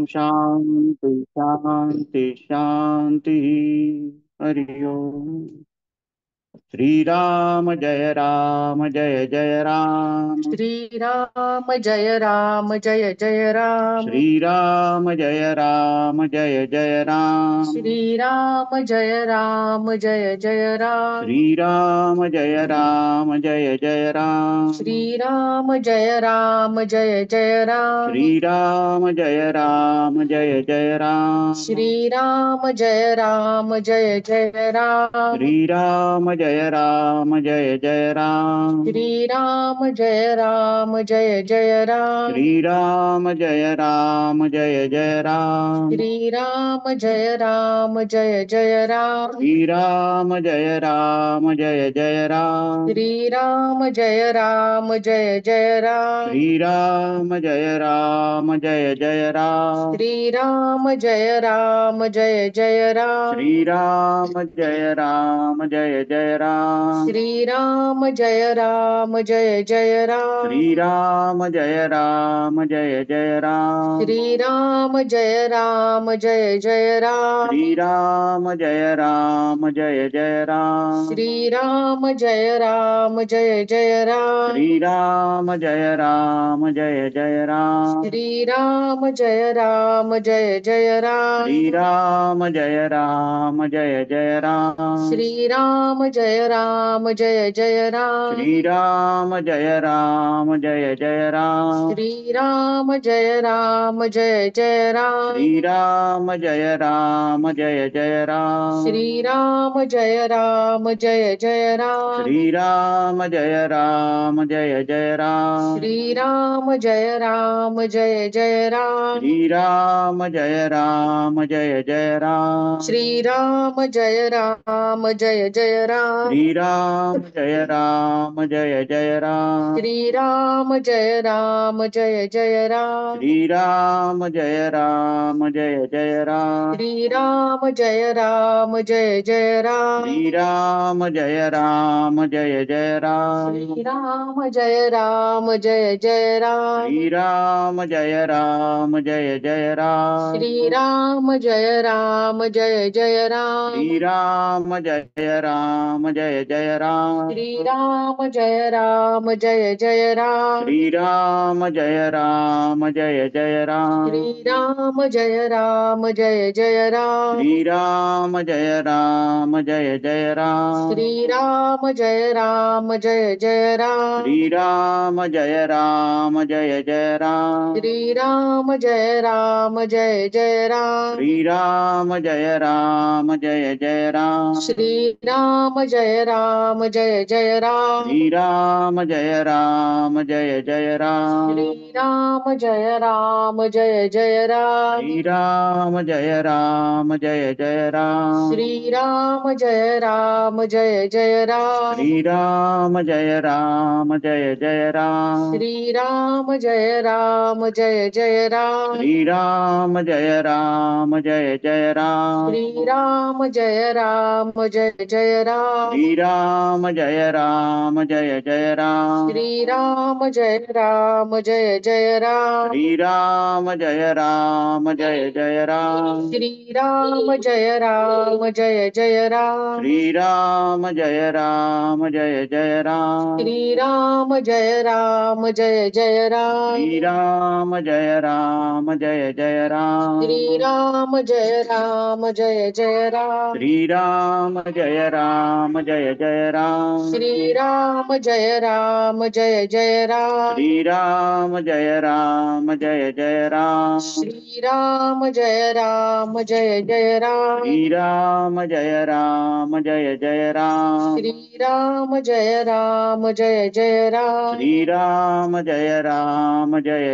शांति शांति शांति। हरि ओम। श्री राम जय जय राम। राम जय जय राम। श्री राम जय जय राम। श्रीराम जय राम जय जय राम। श्री राम जय जय राम। श्रीराम जय राम जय जय राम। श्री राम जय जय राम। श्रीराम जय राम जय जय राम। श्री राम जय जय राम। श्रीराम जय राम जय जय राम। श्री राम जय जय राम। श्रीराम जय राम जय जय राम। श्री राम जय जय राम। श्रीराम जय राम जय जय राम। श्री राम जय जय राम। श्रीराम जय राम जय जय राम। श्री राम जय जय राम। श्रीराम जय राम जय जय राम। श्री राम जय जय राम। श्रीराम जय राम जय जय राम। श्री राम जय जय राम। श्रीराम जय राम जय जय राम। श्री राम जय जय राम। श्रीराम जय राम जय जय राम। श्री राम जय जय राम। श्रीराम जय राम जय जय राम। श्री राम जय जय राम। श्रीराम जय राम जय जय राम। श्री राम जय जय राम। श्रीराम जय राम जय जय राम। श्री राम जय जय राम। श्रीराम जय राम जय जय राम। श्री राम जय जय राम। श्रीराम जय राम जय जय राम। श्री राम जय जय राम। श्रीराम जय राम जय जय राम। श्री राम जय जय राम। श्रीराम जय राम जय जय राम। श्री राम जय जय राम। श्रीराम जय राम जय जय राम। श्री राम जय जय राम। श्रीराम जय राम जय जय राम। श्री राम जय जय राम। श्रीराम जय राम जय जय राम। श्री राम जय जय राम। श्रीराम जय राम जय जय राम। श्री राम जय जय राम। श्रीराम जय राम जय जय राम। श्री राम जय जय राम। श्रीराम जय राम जय जय राम। श्री राम जय जय राम। श्रीराम जय राम जय जय राम। श्री राम जय जय राम। श्रीराम जय राम जय जय राम। श्री राम जय जय राम। श्रीराम जय राम जय जय राम। श्री राम जय जय राम। श्रीराम जय राम जय जय राम। श्री राम जय जय राम। श्रीराम जय राम जय जय राम। श्री राम जय जय राम। श्रीराम जय राम जय जय राम। श्री राम जय जय राम। श्रीराम जय राम जय जय राम। श्री राम जय जय राम। श्रीराम जय राम जय जय राम। श्री राम जय जय राम। श्रीराम जय राम जय जय राम। श्री राम जय जय राम। श्रीराम जय राम जय जय राम। श्री राम जय जय राम। श्रीराम जय राम जय जय राम। श्री राम जय जय राम। श्रीराम जय राम जय जय राम। श्री राम जय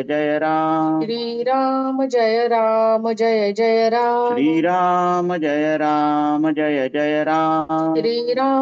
जय राम। श्रीराम जय राम जय जय राम। श्री राम जय जय राम। श्रीराम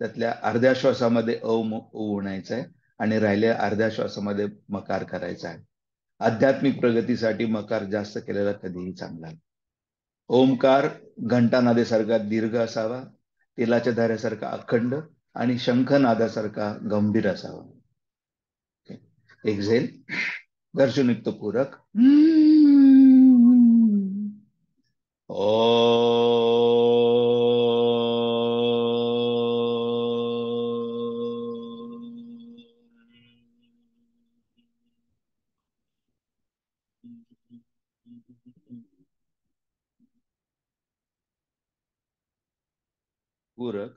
त्यातल्या अर्ध्या श्वासामध्ये म्हणायचं आहे आणि राहिल्या अर्ध्या श्वासामध्ये मकार करायचा आहे. आध्यात्मिक प्रगतीसाठी मकार जास्त केलेला कधीही चांगला. ओमकार घंटानादेसारखा दीर्घ असावा, तेलाच्या धाऱ्यासारखा अखंड आणि शंखनादासारखा गंभीर असावा. एक्झेल घर्षणयुक्त पूरक पूरक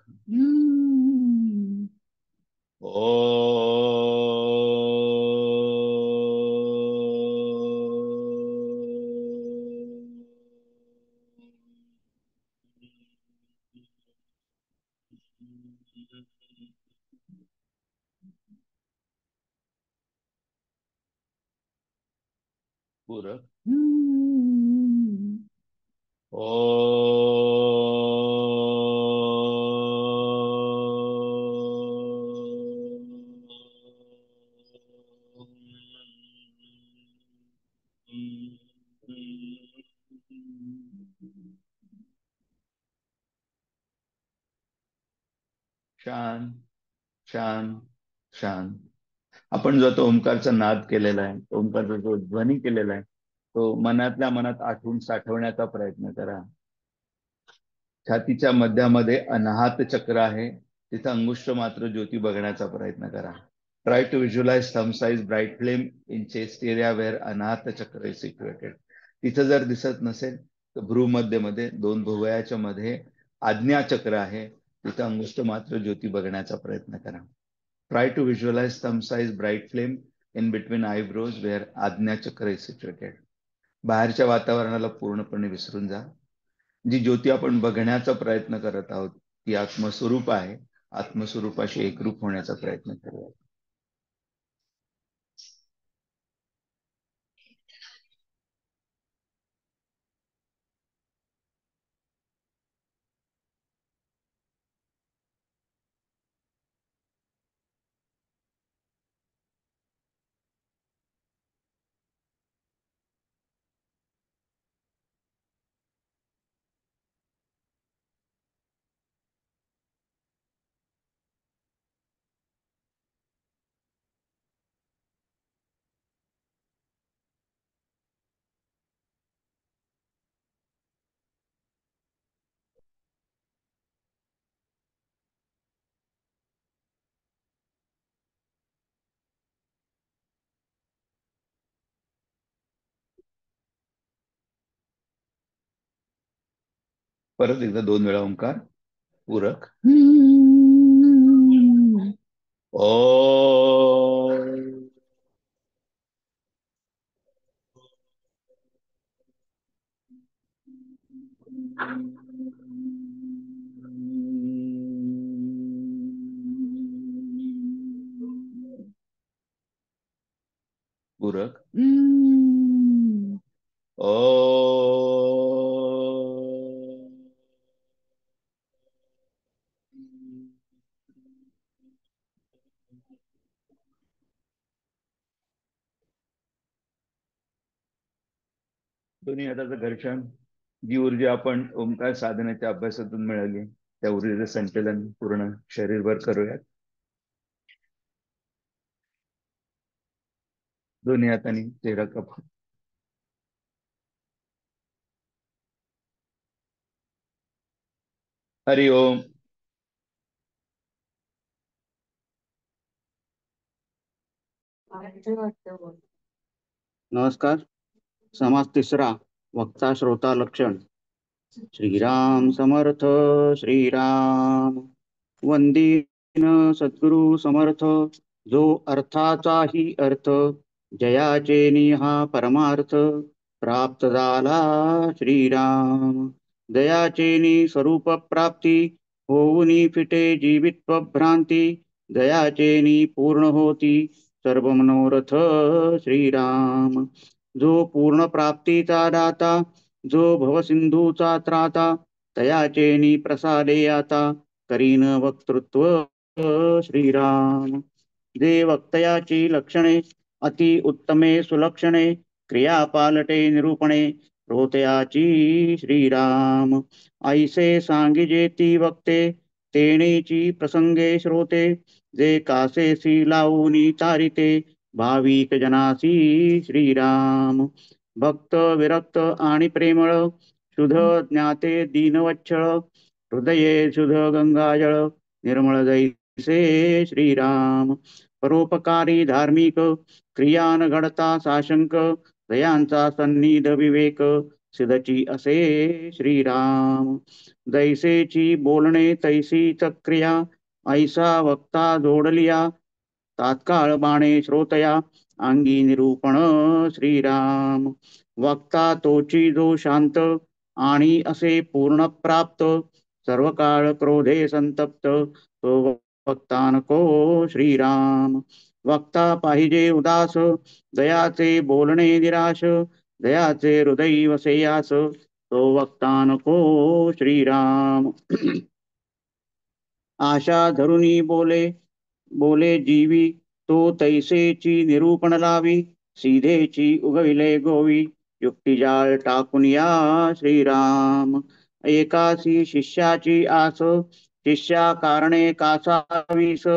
पूरक शांत शांत शांत. आपण जो तो ओंकारचा नाद केलेला आहे, ओंकारचा जो ध्वनी केलेला आहे, तो मनातल्या मनात आठवून साठवण्याचा प्रयत्न करा. छातीच्या मध्यामध्ये अनाहत चक्र आहे, तिथं अंगुष्ठ मात्र ज्योती बघण्याचा प्रयत्न करा. Try to visualise thumb size bright flame in chest area where Anahata chakra is situated. तिथं जर दिसत नसेल तर भ्रूमध्येमध्ये 2 भुवयाच्या मध्ये आज्ञा चक्र आहे, तिथं अंगुष्ठ मात्र ज्योती बघण्याचा प्रयत्न करा. Try to visualize thumb size bright flame in between eyebrows where आज्ञा चक्र is situated. बाहेरच्या वातावरणाला पूर्णपणे विसरून जा. जी ज्योती आपण बघण्याचा प्रयत्न करत आहोत ती आत्मस्वरूप आहे. आत्मस्वरूपाशी एकरूप होण्याचा प्रयत्न करूया. परत एकदा 2 वेळा ओंकार. पूरक ओ पूरक दोन्ही हाताचं घर्षण. जी ऊर्जा आपण ओंकार साधनेच्या अभ्यासातून मिळाली त्या ऊर्जेचं संचलन पूर्ण शरीरभर करूयात. दोन्ही हातांनी चेहरा कप. हरि ओम. नमस्कार. समास तिसरा, वक्ता श्रोता लक्षण. श्रीराम समर्थ. श्रीराम. वंदीन सद्गुरु समर्थ. जो अर्थाचाही अर्थ, जयाचे निहा परमार्थ, प्राप्त झाला श्रीराम. दयाचेनी स्वरूप प्राप्ती, होऊनी फिटे जीवित्व भ्रांती, दयाचेनी पूर्ण होती सर्व मनोरथ श्रीराम. जो पूर्ण प्राप्तीचा दाता, जो भवसिंधूचा त्राता, तयाचेनी प्रसादे आता, करीन वक्तृत्व श्रीराम. जे वक्तयाची लक्षणे अति उत्तमे सुलक्षणे, क्रिया पालटे निरूपणे श्रोतयाची श्रीराम. ऐसे सांगिजेती वक्ते, तेणेची प्रसंगे श्रोते, जे कासेसी लावूनी चारिते, भाविक जनासी श्रीराम. भक्त विरक्त आणि प्रेमळ, शुद्ध ज्ञाते दीनवच्छळ, हृदये शुद्ध गंगाजळ, निर्मळ जैसे श्रीराम. परोपकारी धार्मिक, क्रियान घडता साशंक, दयांचा सन्निध विवेक, सिद्धची असे श्रीराम. जैसेची बोलणे तैसीच क्रिया, ऐसा वक्ता जोडलिया, तात्काळ बाणे श्रोतया, अंगी निरूपण श्रीराम. वक्ता तोची जो शांत, आणि असे पूर्ण प्राप्त, सर्व काळ क्रोधे संतप्त, तो वक्ता नको श्रीराम. वक्ता पाहिजे उदास, दयाचे बोलणे निराश, दयाचे हृदय वसेयास, तो वक्ता नको श्रीराम. आशा धरुनी बोले बोले जीवी, तो तैसेची निरूपण लावी, सीधेची उगविले गोवी, युक्तिजाळ टाकून या श्रीराम. एकासी शिष्याची आस, शिष्या कारणे कासावीस,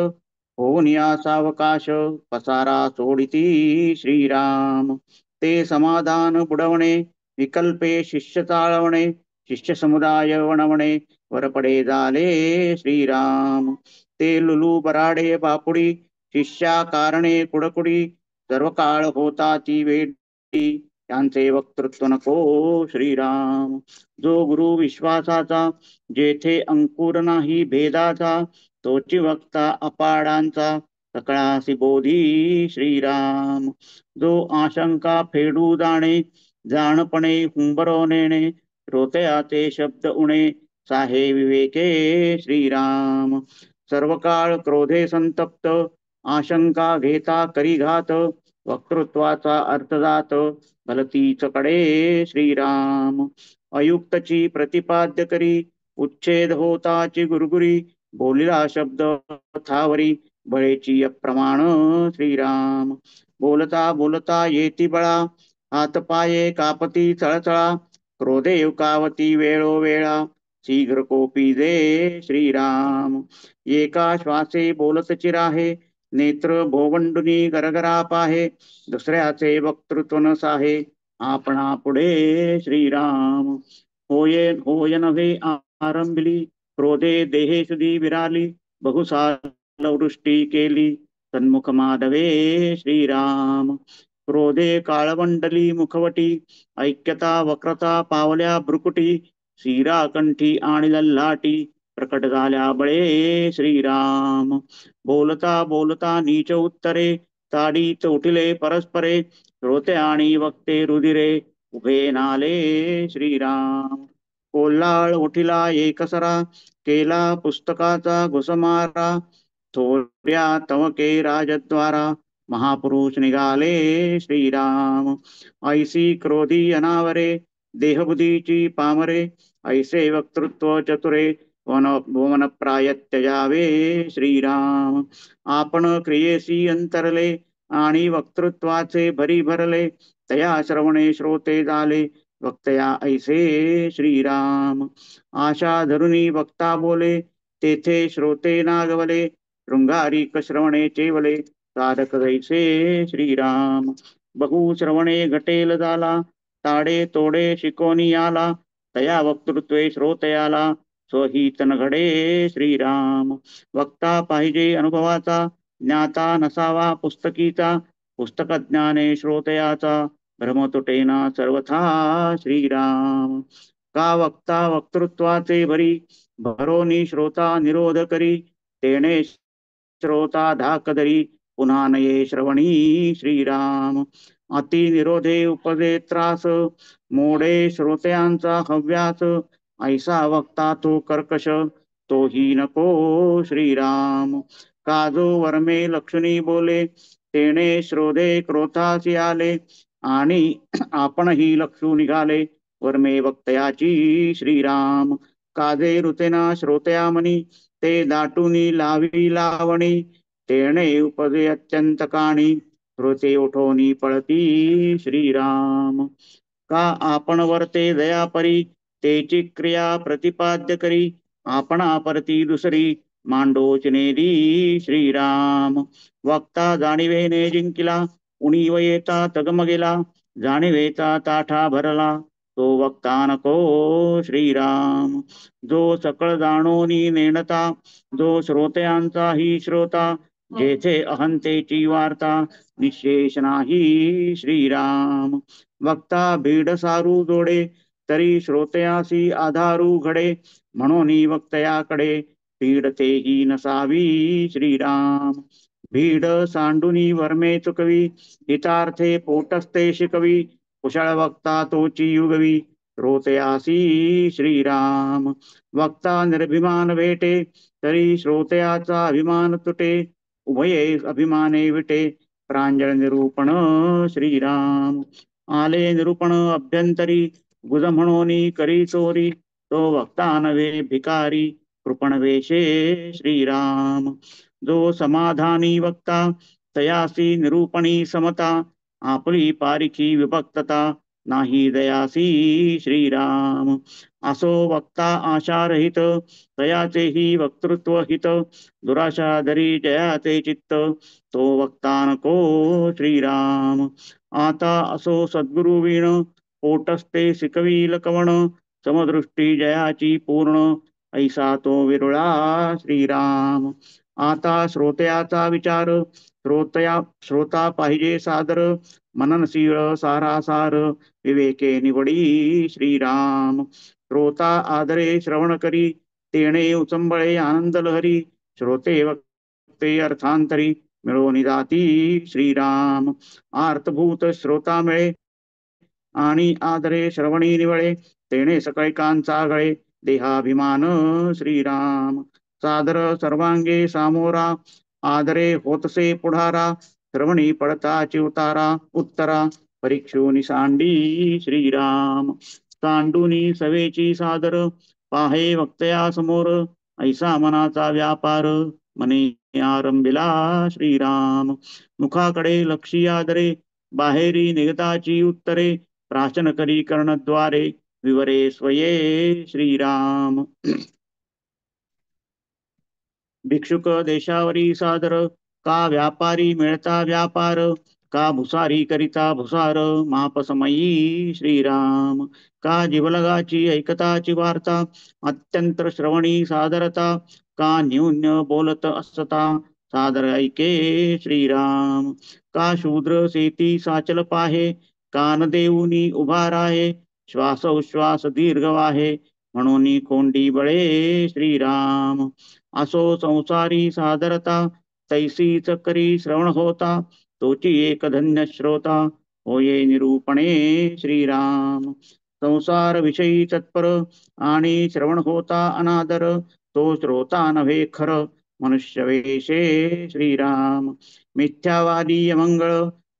होऊन या सावकाश, पसारा सोडिती श्रीराम. ते समाधान बुडवणे, विकल्पे शिष्य चाळवणे, शिष्य समुदाय वणवणे, वरपडे झाले श्रीराम. ते लुलू बराडे बापुडी, शिष्या कारणे कुडकुडी, सर्व काळ होता ती वेडी, त्यांचे वक्तृत्व नको श्रीराम. जो गुरु विश्वासाचा, जेथे अंकुर नाही भेदाचा, तोची वक्ता अपाडांचा, सकळासी बोधी श्रीराम. जो आशंका फेडू जाणे, जाणपणे हुंबरो नेणे, श्रोतयाचे शब्द उणे, साहे विवेके श्रीराम. सर्व काळ क्रोधे संतप्त, आशंका घेता करी घात, वक्तृत्वाचा अर्थ जात, भलतीच कडे श्रीराम. अयुक्तची प्रतिपाद्य करी, उच्छेद होताची गुरगुरी, बोलिला शब्द थावरी, बळेची अप्रमाण श्रीराम. बोलता बोलता येती बळा, हातपाये कापती चळचळा, क्रोधे युकावती वेळोवेळा, शीघ्र कोपी दे श्रीराम. एका श्वासे बोलत चिराहे, नेत्र भोवंडुनी गरगरा पाहे, दुसऱ्याचे वक्तृत्व न साहे, आपणा पुढे श्रीराम. होय होय नव्हे आरंभिली, क्रोधे देहे सुधी विराली, बहुसाल वृष्टी केली, सन्मुख माधवे श्रीराम. क्रोधे काळवंडली मुखवटी, ऐक्यता वक्रता पावल्या भ्रुकुटी, शिरा कंठी आणि लल्हाटी, प्रकट झाल्या बळे श्रीराम. बोलता बोलता नीच उत्तरे, ताडीत उठिले परस्परे, श्रोते आणि वक्ते रुधिरे, उभे नाले श्रीराम. कोल्हाळ उठिला एकसरा, केला पुस्तकाचा घुसमारा, थोड्या तवके राजद्वारा, महापुरुष निघाले श्रीराम. ऐसी क्रोधी अनावरे, देहबुद्धीची पामरे, ऐसे वक्तृत्व चतुरे, वन प्रायत्यजावे श्रीराम. आपण क्रियेसी अंतरले, आणि वक्तृत्वाचे भरी भरले, तया श्रवणे श्रोते झाले, वक्तया ऐसे श्रीराम. आशा धरुनी वक्ता बोले, तेथे श्रोते नागवले, शृंगारिक श्रवणे चेवले, साधक जैसे श्रीराम. बहु श्रवणे घटेल झाला, ताडे तोडे शिकोनी आला, तया वक्तृत्वे श्रोतयाला, स्वहित न घडे श्रीराम. वक्ता पाहिजे अनुभवाचा, ज्ञाता नसावा पुस्तकीचा, पुस्तक ज्ञाने श्रोतयाचा, भ्रम तुटेना सर्वथा श्रीराम. का वक्ता वक्तृत्वाचे भरी, भरोनी श्रोता निरोध करी, तेणे श्रोता धाक धरी, पुन्हा नये श्रवणी श्रीराम. अति निरोधे उपदे त्रास, मोडे श्रोत्यांचा हव्यास, ऐसा वक्ता तो कर्कश, तोही नको श्रीराम. का जो वर्मे लक्ष्मी बोले, तेणे श्रोधे क्रोधासी आले, आणि आपणही लक्षू निघाले, वर्मे वक्तयाची श्रीराम. काजे ऋतेना श्रोतया मनी, ते दाटुनी लावी लावणी, तेणे उपजे अत्यंत काणी, श्रोते उठोनी पळती श्रीराम. का आपण वर्ते दयापरी, तेची क्रिया प्रतिपाद्य करी, आपणा परती दुसरी मांडोच नेली श्रीराम. वक्ता जाणिवेने जिंकिला, उणीव येता तगमगेला, जाणिवेचा ताठा भरला, तो वक्ता नको श्रीराम. जो सकळ जाणोनी नेणता, जो श्रोत्यांचाही श्रोता, जेथे अहंतेची वार्ता, निशेष नाही श्रीराम. वक्ता भीड सारू जोडे, तरी श्रोत्यासी आधारू घडे, म्हणून वक्तयाकडे भीड तेही नसावी श्रीराम. भीड सांडुनी वर्मे चुकवी, हितार्थे पोटस्ते शिकवी, कुशळ वक्ता तोची युगवी, श्रोतयासी श्रीराम. वक्ता निर्भिमान भेटे, तरी श्रोतयाचा अभिमान तुटे, उभये अभिमाने विटे, प्रांजळ निरूपण श्रीराम. आले निरूपण अभ्यंतरी, गुज म्हणोनी करी चोरी, तो वक्ता नव्हे भिकारी, कृपण वेशे श्रीराम. जो समाधानी वक्ता, तयासी निरूपणी समता, आपली पारिखी विभक्तता, नाही दयासी श्रीराम. असो वक्ता आशारहित, तयाचेही वक्तृत्व हित, दुराशा धरी जयाचे चित्त, तो वक्ता नको श्रीराम. आता असो सद्गुरु वीण, पोटस्ते शिकवील कवण, समदृष्टी जयाची पूर्ण, ऐसा तो विरळा श्रीराम. आता श्रोत्याचा विचार, श्रोता पाहिजे सादर, मननशीळ सारासार, विवेके निवडी श्रीराम. श्रोता आदरे श्रवण करी, तेणे उचंबळे आनंद लहरी, श्रोते वक्ते अर्थांतरी, मिळवून जाती श्रीराम. आर्तभूत श्रोता मिळे, आणि आदरे श्रवणी निवळे, तेणे सकळिकांचा गळे, देहाभिमान श्रीराम. सादर सर्वांगे सामोरा, आदरे होतसे पुढारा, श्रवणी पडता चिवतारा उत्तरा, परीक्षुनी सांडी श्रीराम. सांडुनी सवेची सादर, पाहे वक्तया समोर, ऐसा मनाचा व्यापार, मने आरंभिला श्रीराम. मुखाकडे लक्षी आदरे, बाहेरी निगताची उत्तरे, प्राशन करी कर्णद्वारे, विवरे स्वये श्रीराम. भिक्षुक देशावरी सादर, का व्यापारी मिळता व्यापार, का भुसारी करिता भुसार, मापसमयी श्रीराम. का जिवलगाची ऐकताची वार्ता, अत्यंत श्रवणी सादरता, का न्यून्य बोलत असता, सादर ऐके श्रीराम. का शूद्र सेती साचल पाहे, कान देऊनी उभा राहे, श्वास उश्वास दीर्घ वाहे, म्हणून कोंडी बळे श्रीराम. असो संसारी सादरता, तैसीच करी श्रवण होता, तोची एक धन्य श्रोता, होये निरूपणे श्रीराम. संसार विषयी तत्पर, आणि श्रवण होता अनादर, तो श्रोता नव्हे खर, मनुष्य वेशे श्रीराम. मिथ्यावादी अमंगळ,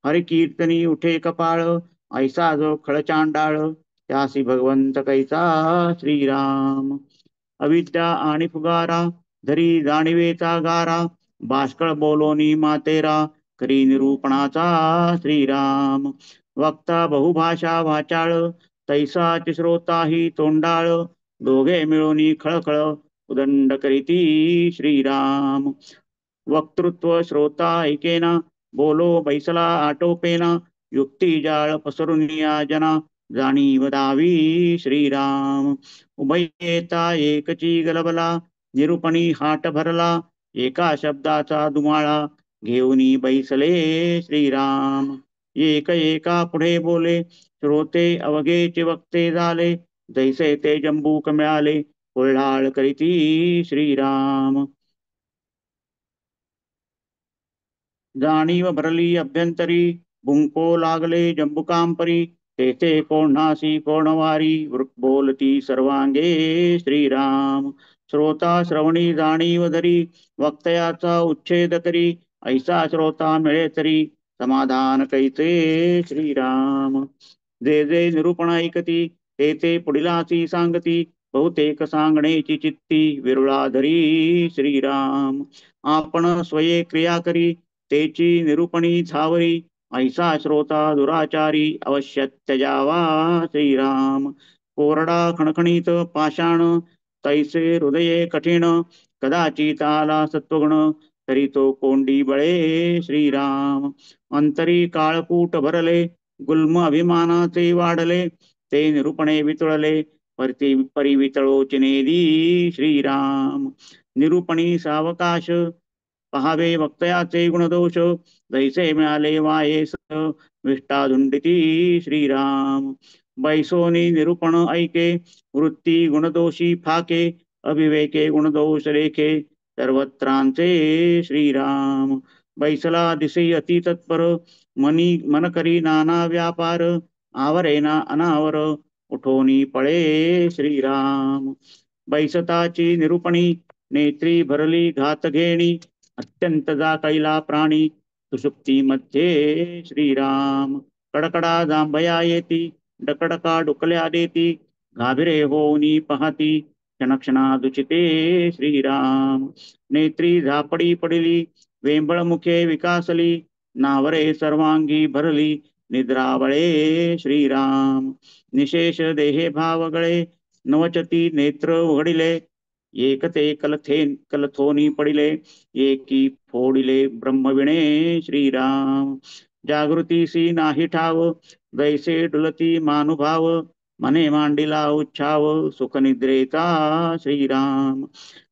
हरिकीर्तनी उठे कपाळ, ऐसा जो खळचांडाळ, त्यासी भगवंत कैसा श्रीराम. अविद्या आणि फुगारा, धरी जाणिवेचा गारा, बाष्कळ बोलोनी मातेरा, करी निरूपणाचा श्रीराम. वक्ता बहुभाषा वाचाळ, तैसाच श्रोताही तोंडाळ, दोघे मिळून खळखळ, उदंड करीती श्रीराम. वक्तृत्व श्रोता ऐकेना, बोलो बैसला आटोपेना, युक्ती जाळ पसरून जना, जाणीव दावी श्रीराम. उभयेता एकची गलबला, निरूपणी हाट भरला, एका शब्दाचा दुमाळा, घेऊनी बैसले श्रीराम. एक एका पुढे बोले, श्रोते अवघेचे वक्ते झाले, जैसे ते जंबूक मिळाले, कोल्हाळ करीती श्रीराम. जाणीव भरली अभ्यंतरी, भुंको लागले जंबुकांपरी, तेथे कोणासी कोणवारी, बोलती सर्वांगे श्रीराम. श्रोता श्रवणी जाणीव धरी, वक्तयाचा उच्छेद करी, ऐसा श्रोता मिळे तरी, समाधान कैचे श्रीराम. जे जे निरूपण ऐकती, ते ते पुढिलासी सांगती, बहुतेक सांगणेची चित्ती विरुळाधरी श्रीराम. आपण स्वये क्रिया करी तेची निरूपणी झावरी. ऐसा श्रोता दुराचारी अवश्य त्यजावा श्रीराम. कोरडा खणखणीत पाषाण तैसे हृदये कठीण. कदाचित आला सत्वगुण तरी तो कोंडी बळे श्रीराम. अंतरी काळकूट भरले गुल्म अभिमानाचे वाढले. ते निरूपणे वितुळले परिवितळो चिनेदी श्रीराम. निरूपणी सावकाश पहावे वक्तयाचे गुणदोष. जैसे मिळाले वायेस विष्टाधुंडिती श्रीराम. बैसोनी निरूपण ऐके वृत्ती गुणदोषी फाके. अविवेके गुणदोष लेखे सर्वत्रांचे श्रीराम. बैसला दिसे अति तत्पर मन करी नाना व्यापार. आवरेना अनावर उठोनी पळे श्रीराम. बैसताची निरूपणी नेत्री भरली घात घेणी. अत्यंत जाकैला प्राणी सुषुप्ती मध्ये श्रीराम. कडकडा जांभया येती डकडका डुकल्या देती. घाबिरे होऊनी पाहती क्षणक्षणा दुचिते श्रीराम. नेत्री झापडी पडली वेंबळ मुखे विकासली. नावरे सर्वांगी भरली निद्रावळे श्रीराम. निशेष देहे भावगळे नवचती नेत्र उघडिले. एकते कलथोनी पडिले एकी फोडिले ब्रह्मविणे श्रीराम. जागृतीसी नाही ठाव जैसे डुलती मानुभाव. मने मांडिला उच्छाव सुखनिद्रेचा श्रीराम.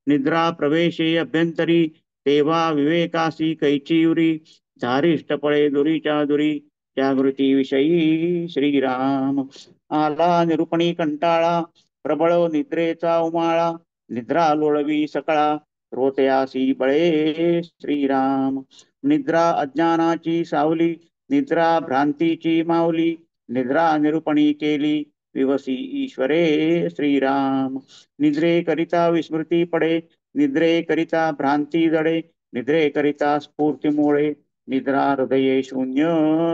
निद्रा प्रवेशे अभ्यंतरी तेव्हा विवेकासी कैचियुरी. धारिष्ट पळे दुरीच्या दुरी जागृती विषयी श्रीराम. आला निरूपणी कंटाळा प्रबळ निद्रेचा उमाळा. निद्रा लोळवी सकळा रोतयासी बळे श्रीराम. निद्रा अज्ञानाची सावली निद्रा भ्रांतीची माऊली. निद्रा निरूपणी केली विवसी ईश्वरे श्रीराम. निद्रे करिता विस्मृती पडे निद्रे करिता भ्रांती जडे. निद्रे करिता स्फूर्ती मोळे निद्रा हृदये शून्य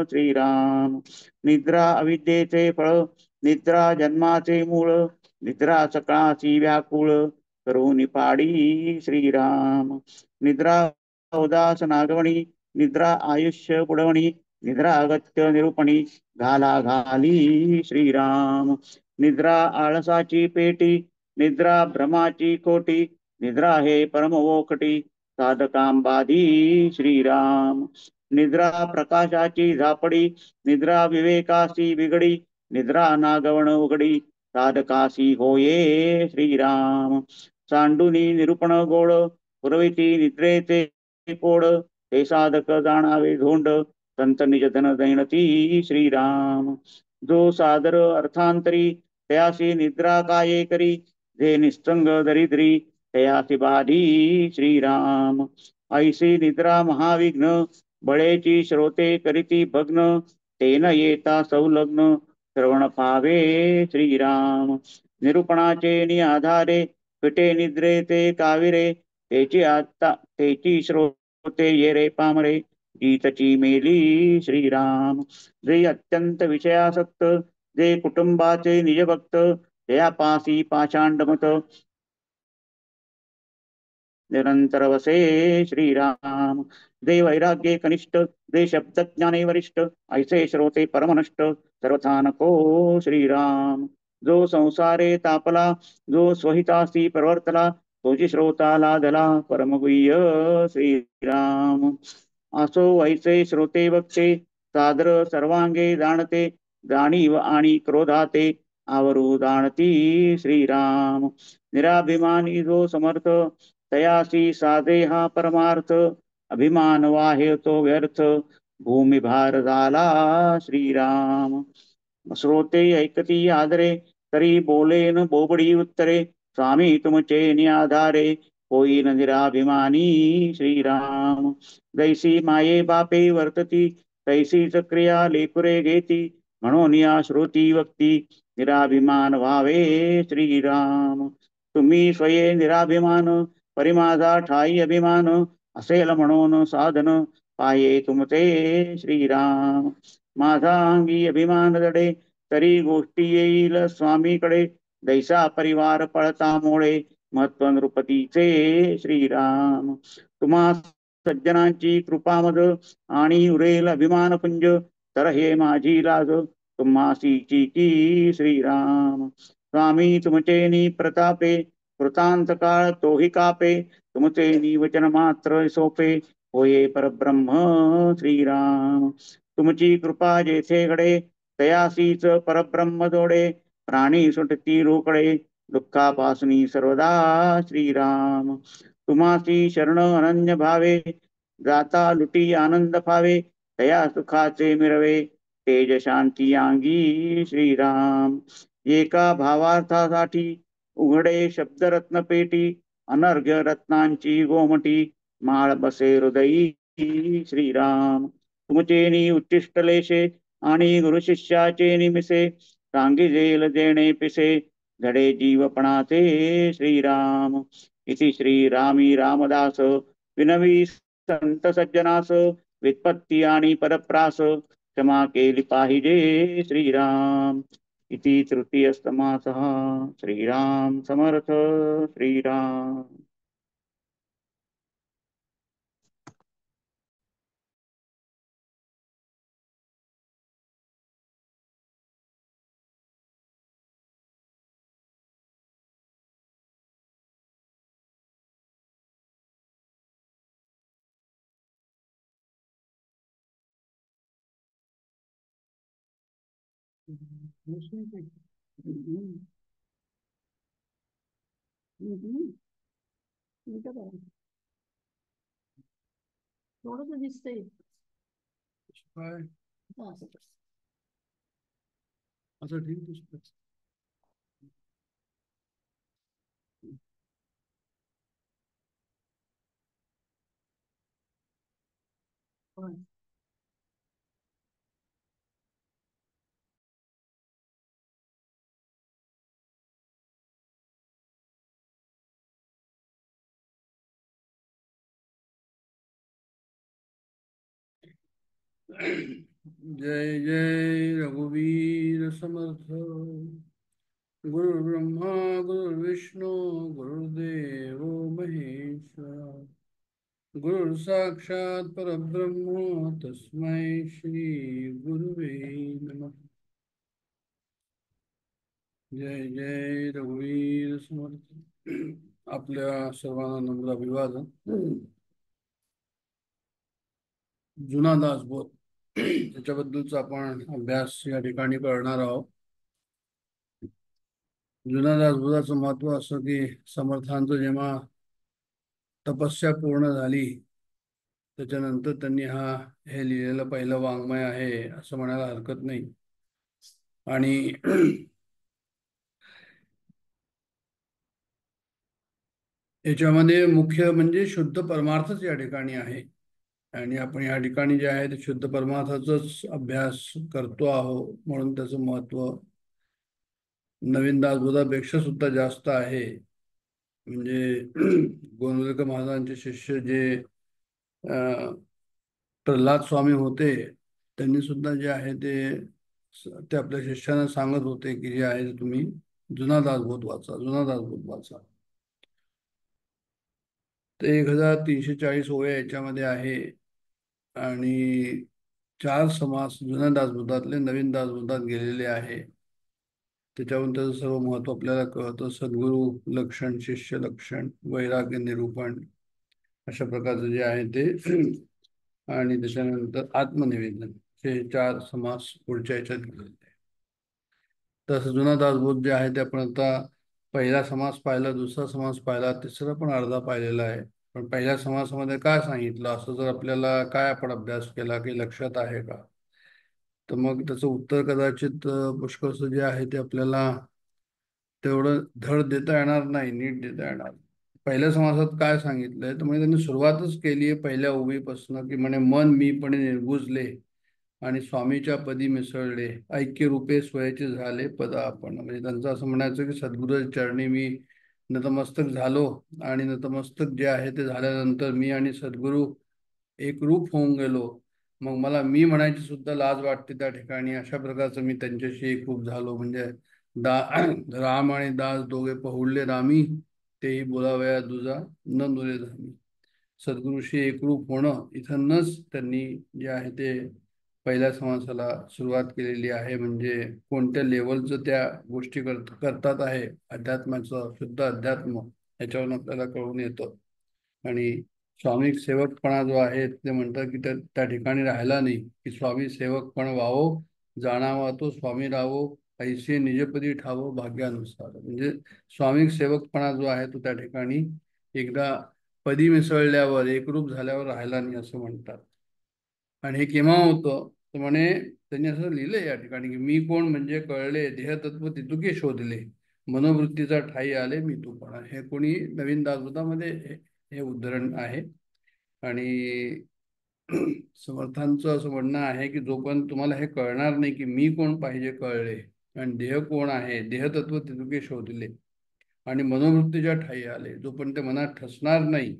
श्रीराम. निद्रा अविद्येचे फळ निद्रा जन्माचे मूळ. निद्रा सकळाची व्याकुळ करून पाडी श्रीराम. निद्रा उदास नागवणी निद्रा आयुष्य बुडवणी. निद्रा अगत्य निरूपणी घाला घाली श्रीराम. निद्रा आळसाची पेटी निद्रा भ्रमाची खोटी. निद्रा हे परमवोकटी साधकांबाधी श्रीराम. निद्रा प्रकाशाची झापडी निद्रा विवेकासी बिगडी. निद्रा नागवण उघडी साधकासी होये श्रीराम. सांडुनी निरूपण गोड पुरविती निद्रेचे कोड. ते साधक जाणावे धोंड संत निज धन दैनती श्रीराम. जो सादर अर्थांतरी तयासी निद्रा काये करी. जे निस्संग दरिद्री तयासी बाधी श्रीराम. ऐसी निद्रा महाविघ्न बळेची श्रोते करीती भग्न. तेन येता संलग्न श्रवण पावे श्रीराम. निरूपणाचे निआधारे पिटे निद्रे ते काविरे. तेची श्रोते येरे पामरे गीतची मेली श्रीराम. जे अत्यंत विषयासक्त जे कुटुंबाचे निजभक्त. जयापासी पाषांडमत निरंतर वसे श्रीराम. जे वैराग्ये कनिष्ठ जे शब्दज्ञाने वरिष्ठ. ऐसे श्रोते परमनष्ट सर्वथा नको श्रीराम. जो संसारे तापला जो स्वहितासी प्रवर्तला. तोची श्रोता लादला परमगुह्य श्रीराम. असो वैसे श्रोते वक्ते सादर सर्वांगे जाणते. जाणीव आणि क्रोधाते आवरू जाणती श्रीराम. निराभिमानी जो समर्थ तयासी साधे हा परमार्थ. अभिमान वाहे तो व्यर्थ भूमिभार झाला श्रीराम. श्रोते ऐकती आदरे तरी बोलेन बोबडी उत्तरे. स्वामी तुमचे निआधारे होईन निराभिमानी श्रीराम. जैसी माये बापे वर्तती तैसीच क्रिया लेकुरे घेती. म्हणून या श्रोती वक्ती निराभिमान व्हावे श्रीराम. तुम्ही स्वये निराभिमान परिमाझा ठाई अभिमान. असेल म्हणून साधन पाये तुमचे श्रीराम. माझा अंगी अभिमान जडे तरी गोष्टी येईल स्वामीकडे. दैसा परिवार पळतामुळे महत्व नृपतीचे श्रीराम. तुम्हा सज्जनांची कृपामद आणि उरेल अभिमान पुंज, तर हे माझी लाज तुम्हासीची की श्रीराम. स्वामी तुमचे प्रतापे, कृतांत काळ तोही कापे, तुमचे वचन मात्र सोपे, होये परब्रह्म श्रीराम. तुमची कृपा जेथे घडे, तयासीच परब्रह्म जोडे, प्राणी सुटती रोकडे, दुःखापासून सर्वदा श्रीराम. तुम्हासी शरण अनन्य भावे, जाता लुटी आनंद फावे, तया सुखाचे मिरवे, तेज शांती अंगी श्रीराम. एका भावार्थासाठी उघडे शब्दरत्न पेटी, अनर्घ्य रत्नांची गोमटी, माळ बसे हृदयी श्रीराम. तुमचे उच्चिष्टलेशे आणि गुरु शिष्याचे निमिसे, सांगिजेल देणे पिसे, धडे जीवपणाचे श्रीराम. इति श्रीरामी रामदास विनवी संत सज्जनास, व्युत्पत्ती आणि परप्रास क्षमा केली पाहिजे श्रीराम. इति तृतीय समासः. श्रीराम समर्थ. श्रीराम. थोडस दिसतंय. असं ठीक दिसतं. जय जय रघुवीर समर्थ. गुरु ब्रह्मा गुरु विष्णू गुरुदेव महेश्वरा, गुरु साक्षात परब्रह्म तस्मै श्री गुरुवे नमः. जय जय रघुवीर समर्थ. आपल्या सर्वांना नम्र अभिवादन. जुना दासबोध त्याच्याबद्दलचा आपण अभ्यास या ठिकाणी करणार आहोत. जुना दासबोधाचं महत्व असं की समर्थांचं जेव्हा तपस्या पूर्ण झाली त्याच्यानंतर त्यांनी हे लिहिलेलं पहिलं वाङ्मय आहे असं म्हणायला हरकत नाही. आणि याच्यामध्ये मुख्य म्हणजे शुद्ध परमार्थच या ठिकाणी आहे. आणि आपण या ठिकाणी जे आहे ते शुद्ध परमार्थाचाच अभ्यास करतो आहोत, म्हणून त्याचं महत्व नवीन दासबोधापेक्षा सुद्धा जास्त आहे. म्हणजे गोंदवलेकर महाराजांचे शिष्य जे प्रल्हाद स्वामी होते, त्यांनी सुद्धा जे आहे ते आपल्या शिष्यांना सांगत होते की जे आहे ते तुम्ही जुना दासबोध वाचा, जुना दासबोध वाचा. ते 1340 ओव्या याच्यामध्ये आहे आणि 4 समास जुन्या दासबोधातले नवीन दासबोधात गेलेले आहे. त्याच्यावरून त्याचं सर्व महत्व आपल्याला कळतं. सद्गुरु लक्षण, शिष्य लक्षण, वैराग्य निरूपण अशा प्रकारचं जे आहे ते, आणि त्याच्यानंतर आत्मनिवेदन, हे 4 समास पुढच्या याच्यात गेलेले आहे. तसं जुना दासबोध जे आहे ते आपण आता पहिला समास पाहिला, दुसरा समास पाहिला, तिसरा पण अर्धा पाहिलेला आहे. पण पहिल्या समासामध्ये काय सांगितलं असं जर आपल्याला काय आपण अभ्यास केला की लक्षात आहे का, तर मग त्याचं उत्तर कदाचित पुष्कळसं जे आहे ते आपल्याला तेवढं धड देता येणार नाही, नीट देता येणार. पहिल्या समासात काय सांगितलंय तर म्हणजे त्यांनी सुरुवातच केली आहे पहिल्या ओवीपासून की म्हणे मन मीपणे निर्गुजले आणि स्वामीच्या पदी मिसळले, ऐक्य रूपे स्वयाचे झाले पद आपण. म्हणजे त्यांचं असं म्हणायचं की सद्गुरू चरणी मी नतमस्तक झालो आणि नतमस्तक जे आहे ते झाल्यानंतर मी आणि सद्गुरू एक रूप होऊन गेलो. मग मला मी म्हणायची सुद्धा लाज वाटते त्या ठिकाणी. अशा प्रकारचं मी त्यांच्याशी एकरूप झालो. म्हणजे राम आणि दास दोघे पहुडले रामी, तेही बोलावया दुजा न दुरे धामी. सद्गुरूशी एकरूप होणं इथूनच त्यांनी जे आहे ते पहिल्या समासाला सुरुवात केलेली आहे. म्हणजे कोणत्या लेवलचं त्या गोष्टी करतात आहे अध्यात्माचं, शुद्ध अध्यात्म, याच्यावरून आपल्याला कळून येतं. आणि स्वामी सेवकपणा जो आहे ते म्हणतात की त्या ठिकाणी राहिला नाही, की स्वामी सेवकपण व्हावो, जाणावा तो स्वामी राहो, ऐसे निजपदी ठावो भाग्यानुसार. म्हणजे स्वामी सेवकपणा जो आहे तो त्या ठिकाणी एकदा पदी मिसळल्यावर, एकरूप झाल्यावर राहिला नाही असं म्हणतात. आणि हे केव्हा होतं तर म्हणे, त्यांनी असं लिहिलंय या ठिकाणी की मी कोण म्हणजे कळले, देहतत्व तितुके शोधले, मनोवृत्तीचा ठाई आले मी तूपणा. हे कोणी नवीन दासबोधामध्ये हे उद्धरण आहे. आणि समर्थांचं असं म्हणणं आहे की जोपर्यंत तुम्हाला हे कळणार नाही की मी कोण पाहिजे कळले, आणि देह कोण आहे, देहतत्व तितुके शोधले, आणि मनोवृत्तीच्या ठाई आले, जोपर्यंत मनात ठसणार नाही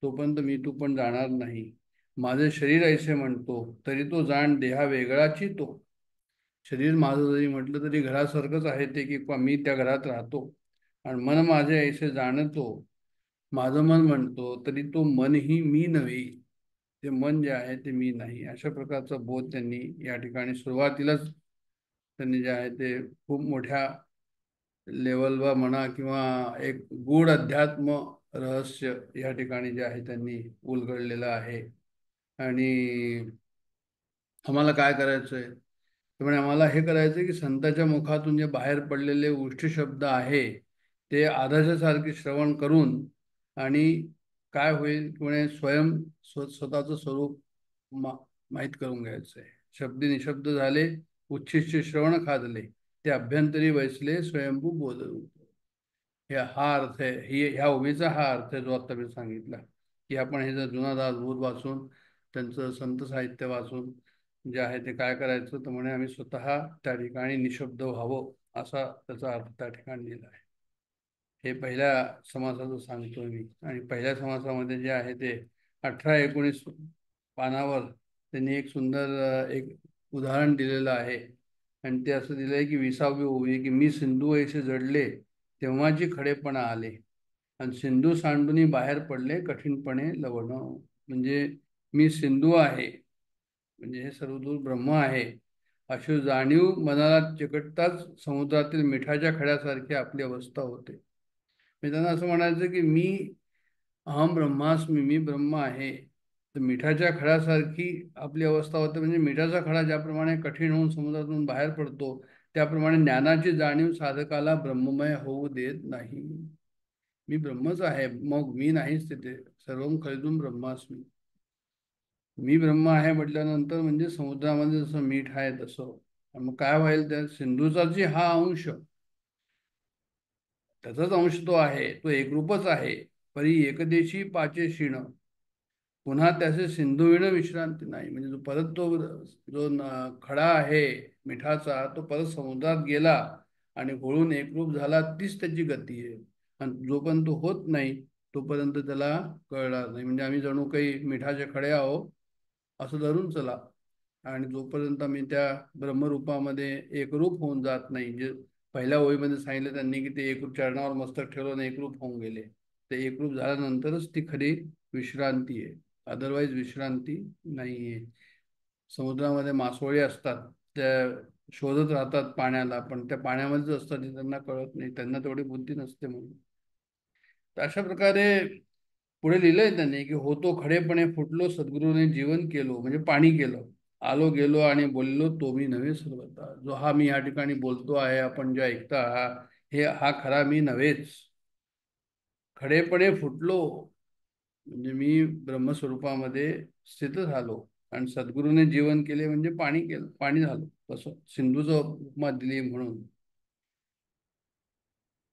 तोपर्यंत मी तू पण जाणार नाही. माझे शरीर ऐसे म्हणतो तरी तो जाण देहा वेगळाची तो. शरीर माझं जरी म्हटलं तरी घरासारखंच आहे ते, की मी त्या घरात राहतो. आणि मन माझे ऐसे जाणतो, माझं मन म्हणतो तरी तो मनही मी नव्हे, ते मन जे आहे ते मी नाही. अशा प्रकारचा बोध त्यांनी या ठिकाणी सुरुवातीलाच त्यांनी जे आहे ते खूप मोठ्या लेवलवर म्हणा किंवा एक गूढ अध्यात्म रहस्य या ठिकाणी जे आहे त्यांनी उलगडलेलं आहे. आणि आम्हाला काय करायचंय, त्यामुळे आम्हाला हे करायचंय की संतांच्या मुखातून जे बाहेर पडलेले उष्टी शब्द आहे ते आदर्शासारखे श्रवण करून, आणि काय होईल म्हणे स्वतःचं स्वरूप माहीत करून घ्यायचंय. शब्दी निशब्द झाले, उच्छिष्ट श्रवण खादले, ते अभ्यंतरी वैसले स्वयंभू बोध. हा अर्थ आहे, ह्या उभीचा हा अर्थ आहे जो आता मी सांगितला. की आपण हे जर जुना दासबोध वाचून, त्यांचं संत साहित्य वाचून जे आहे ते काय करायचं, तर म्हणे आम्ही स्वतः त्या ठिकाणी निशब्द व्हावं, असा त्याचा अर्थ त्या ठिकाणी दिला आहे. हे पहिल्या समासाचं सांगतोय मी. आणि पहिल्या समासामध्ये जे आहे ते 18-19 पानावर त्यांनी एक सुंदर एक उदाहरण दिलेलं आहे. आणि ते असं दिलंय की 20वी ओवी, की मी सिंधू ऐसे जडले तेव्हाची खडेपणा आले, आणि सिंधू सांडूनी बाहेर पडले कठीणपणे लवण. म्हणजे मी सिंधू आहे, म्हणजे हे सर्वदूर ब्रह्म आहे, अशी जाणीव मनाला चिकटताच समुद्रातील मिठाच्या खड्यासारखी आपली अवस्था होते. म्हणजे त्यांना असं म्हणायचं की मी अहम ब्रह्मास्मी, मी ब्रह्म आहे. तर मिठाच्या खड्यासारखी आपली अवस्था होते. म्हणजे मिठाचा खडा ज्याप्रमाणे कठीण होऊन समुद्रातून बाहेर पडतो, त्याप्रमाणे ज्ञानाची जाणीव साधकाला ब्रह्ममय होऊ देत नाही. मी ब्रह्मच आहे, मग मी नाहीच तिथे. सर्वम खलिदुम ब्रह्मास्मी. मी ब्रह्म आहे म्हटल्यानंतर म्हणजे समुद्रामध्ये जसं मीठ आहे तसं. मग काय होईल, त्या सिंधूचाची हा अंश, त्याचाच अंश तो आहे, तो एकरूपच आहे. परी एकदेशी पाचे क्षीण, पुन्हा त्याचे सिंधुविण विश्रांती नाही. म्हणजे जो परत तो जो खडा आहे मिठाचा, तो परत समुद्रात गेला आणि घोळून एकरूप झाला, तीच त्याची गती आहे. आणि जोपर्यंत तो होत नाही तोपर्यंत त्याला कळणार नाही. म्हणजे आम्ही जणू काही मिठाचे खडे आहो असं धरून चला. आणि जोपर्यंत आम्ही त्या ब्रह्मरूपामध्ये एकरूप होऊन जात नाही, जे पहिल्या ओळीमध्ये सांगितलं त्यांनी की ते एकरूप चरणावर मस्तक ठेवलं आणि एकरूप होऊन गेले, ते एकरूप झाल्यानंतरच ती खरी विश्रांती आहे. अदरवाईज विश्रांती नाहीये. समुद्रामध्ये मासोळी असतात, त्या शोधत राहतात पाण्याला, पण त्या पाण्यामध्येच असतात, ते त्यांना कळत नाही, त्यांना तेवढी बुद्धी नसते म्हणून. तर अशा प्रकारे पुढे लिहिलंय त्यांनी की होतो खडेपणे फुटलो, सद्गुरूने जीवन केलो, म्हणजे पाणी केलं. आलो गेलो आणि बोललो तो मी नव्हे सर्वता. जो हा मी या ठिकाणी बोलतो आहे, आपण जे ऐकता हा खरा मी नव्हेच. खडेपणे फुटलो म्हणजे मी ब्रह्मस्वरूपामध्ये स्थित झालो, आणि सद्गुरूने जीवन केले म्हणजे पाणी केलं, पाणी झालो. तसं सिंधूचं उपमा दिली म्हणून.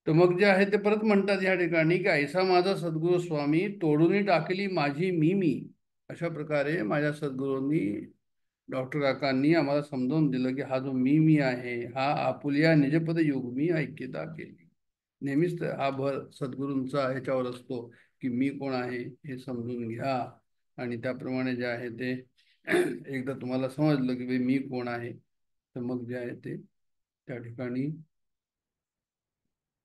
तर मग जे आहे ते परत म्हणतात या ठिकाणी की ऐसा माझा सद्गुरू स्वामी, तोडून टाकली माझी मी. अशा प्रकारे माझ्या सद्गुरूंनी, डॉक्टर काकांनी आम्हाला समजावून दिलं की हा जो मी आहे, हा आपुलिया निजपद योग मी ऐक्यता केली. नेहमीच हा भर सद्गुरूंचा ह्याच्यावर असतो की मी कोण आहे हे समजून घ्या. आणि त्याप्रमाणे जे आहे ते एकदा तुम्हाला समजलं की मी कोण आहे, तर मग जे आहे ते त्या ठिकाणी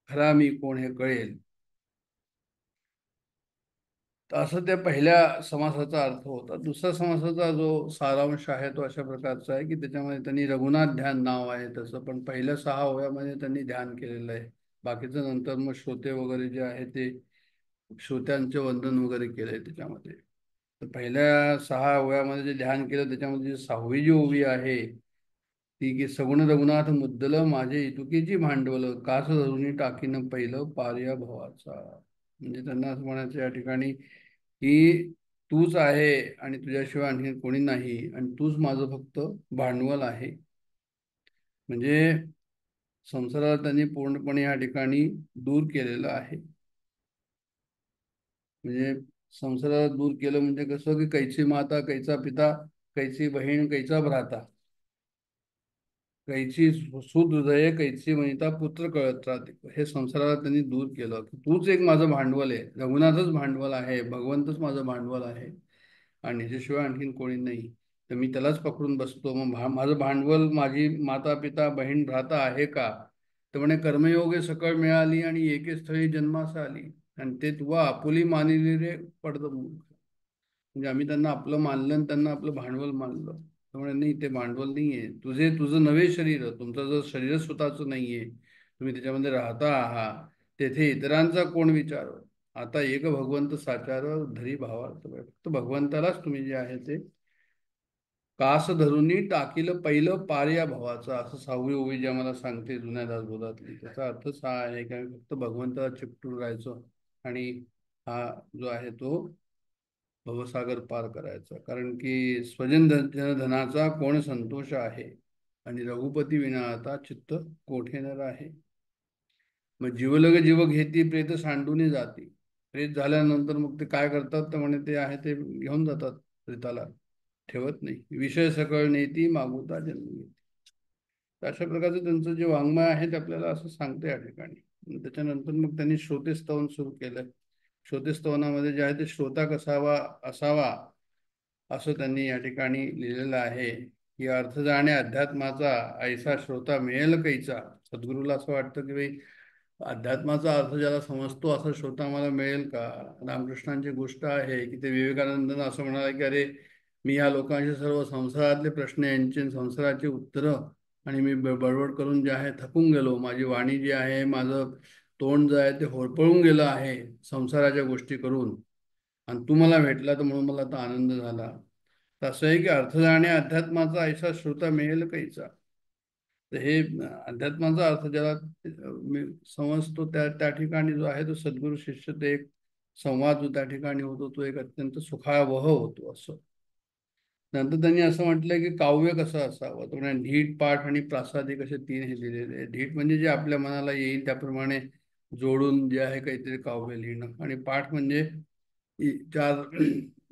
खरा मी कोण हे कळेल. तर असं त्या पहिल्या समासाचा अर्थ होता. दुसऱ्या समासाचा जो सारांश आहे तो अशा प्रकारचा आहे की त्याच्यामध्ये त्यांनी रघुनाथ ध्यान नाव आहे तसं, पण पहिल्या 6 ओव्यामध्ये त्यांनी ध्यान केलेलं आहे. बाकीचं नंतर मग श्रोते वगैरे जे आहे ते श्रोत्यांचे वंदन वगैरे केलंय त्याच्यामध्ये. तर पहिल्या 6 ओव्यामध्ये जे ध्यान केलं त्याच्यामध्ये 6वी जी ओवी आहे ती की सगुण रघुनाथ मुद्दल माझे इतुकीची भांडवल कास धरुनी टाकीन पहिलं पार्या भवाचा. म्हणजे त्यांना असं म्हणायचं या ठिकाणी की तूच आहे आणि तुझ्याशिवाय आणखी कोणी नाही आणि तूच माझं फक्त भांडवल आहे. म्हणजे संसाराला त्यांनी पूर्णपणे या ठिकाणी दूर केलेलं आहे. म्हणजे संसाराला दूर केलं म्हणजे कसं की कैची माता कैचा पिता, कैची बहीण कैचा भ्राता, कैची सुद हृदय कैची वनिता पुत्र कळत राहते. हे संसाराला त्यांनी दूर केलं. तूच एक माझं भांडवल आहे, रघुनाथच भांडवल आहे, भगवंतच माझं भांडवल आहे आणि ह्याच्याशिवाय आणखीन कोणी नाही. तर मी त्यालाच पकडून बसतो. मग माझं भांडवल माझी माता पिता बहीण भ्राता आहे का? तर म्हणे कर्मयोगे सकळ मिळाली आणि एके स्थळी जन्मास आली आणि ते तुवा आपुली मानिली रे पडद मूर्ख. म्हणजे आम्ही त्यांना आपलं मानलं आणि त्यांना आपलं भांडवल मानलं. त्यामुळे नाही, ते भांडवल नाहीये. तुझं नवे शरीर, तुमचं जर शरीर स्वतःचं नाहीये, तुम्ही त्याच्यामध्ये राहता आहात, तेथे इतरांचा कोण विचार. आता एक भगवंत साचार धरी भावार्थ. फक्त भगवंतालाच तुम्ही जे आहे ते कास धरुनी टाकीलं पहिलं पार्या भवाचं, असं 6वी ओवी जी आम्हाला सांगते जुन्या दासबोधातली. त्याचा अर्थच हा आहे की आम्ही फक्त भगवंताला चिकटून राहायचो आणि हा जो आहे तो भवसागर पार करायचा. कारण की स्वजन धनाचा कोण संतोष आहे आणि रघुपती विना आता चित्त कोठेनर आहे. मग जीवलग जीव घेती प्रेत सांडून जाते. प्रेत झाल्यानंतर मग ते काय करतात तर म्हणे ते आहे ते घेऊन जातात प्रेताला, ठेवत नाही. विषय सकळ नेती मागुता जन्म घेते. अशा प्रकारचं त्यांचं जे वाङ्मय आहे ते आपल्याला असं सांगतं या ठिकाणी. त्याच्यानंतर मग त्यांनी श्रोतेस्तवन सुरू केलं. श्रोतेस्तवनामध्ये जे आहे ते श्रोता कसावा असावा असं त्यांनी या ठिकाणी लिहिलेलं आहे की अर्थ जाणे अध्यात्माचा ऐसा श्रोता मिळेल कैचा. सद्गुरूला असं वाटतं की भाई अध्यात्माचा अर्थ ज्याला समजतो असा श्रोता मला मिळेल का? रामकृष्णांची गोष्ट आहे की ते विवेकानंदन असं म्हणाले की अरे मी ह्या लोकांचे सर्व संसारातले प्रश्न यांचे संसाराची उत्तरं आणि मी बडबड करून जे आहे थकून गेलो. माझी वाणी जी आहे, माझं तोंड जे आहे ते होरपळून गेलं आहे संसाराच्या गोष्टी करून, आणि तू मला भेटला तर म्हणून मला आता आनंद झाला. तसं आहे की अर्थ जाणे अध्यात्माचा ऐसा श्रोता मिळेल कैचा. तर हे अध्यात्माचा अर्थ ज्याला समजतो त्या त्या ठिकाणी जो आहे तो सद्गुरू शिष्य ते एक संवाद जो त्या ठिकाणी होतो तो एक अत्यंत सुखावह होतो असं. नंतर त्यांनी असं म्हटलंय की काव्य कसं असावं. तर म्हणजे ढीठ पाठ आणि प्रासादिक असे 3 हे दिलेले आहे. ढीठ म्हणजे जे आपल्या मनाला येईल त्याप्रमाणे जोडून जे आहे काहीतरी काव्य लिहिणं, आणि पाठ म्हणजे 4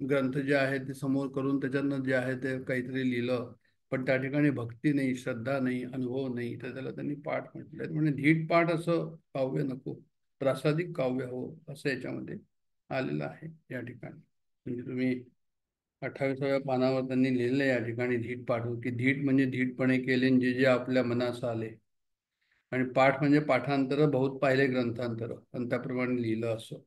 ग्रंथ जे आहेत ते समोर करून त्याच्यातनं जे आहे ते काहीतरी लिहिलं, पण त्या ठिकाणी भक्ती नाही, श्रद्धा नाही, अनुभव नाही, तर त्याला त्यांनी पाठ म्हटलंय. म्हणजे ढीठ पाठ असं काव्य नको, प्रासादिक काव्य हो असं याच्यामध्ये आलेलं आहे या ठिकाणी. म्हणजे तुम्ही 28व्या पानावर त्यांनी लिहिलं या ठिकाणी धीट पाठ की धीट म्हणजे धीटपणे केले जे जे आपल्या मनास आले, आणि पाठ म्हणजे पाठांतर बहुत पाहिले ग्रंथांतर आणि त्याप्रमाणे लिहिलं असं.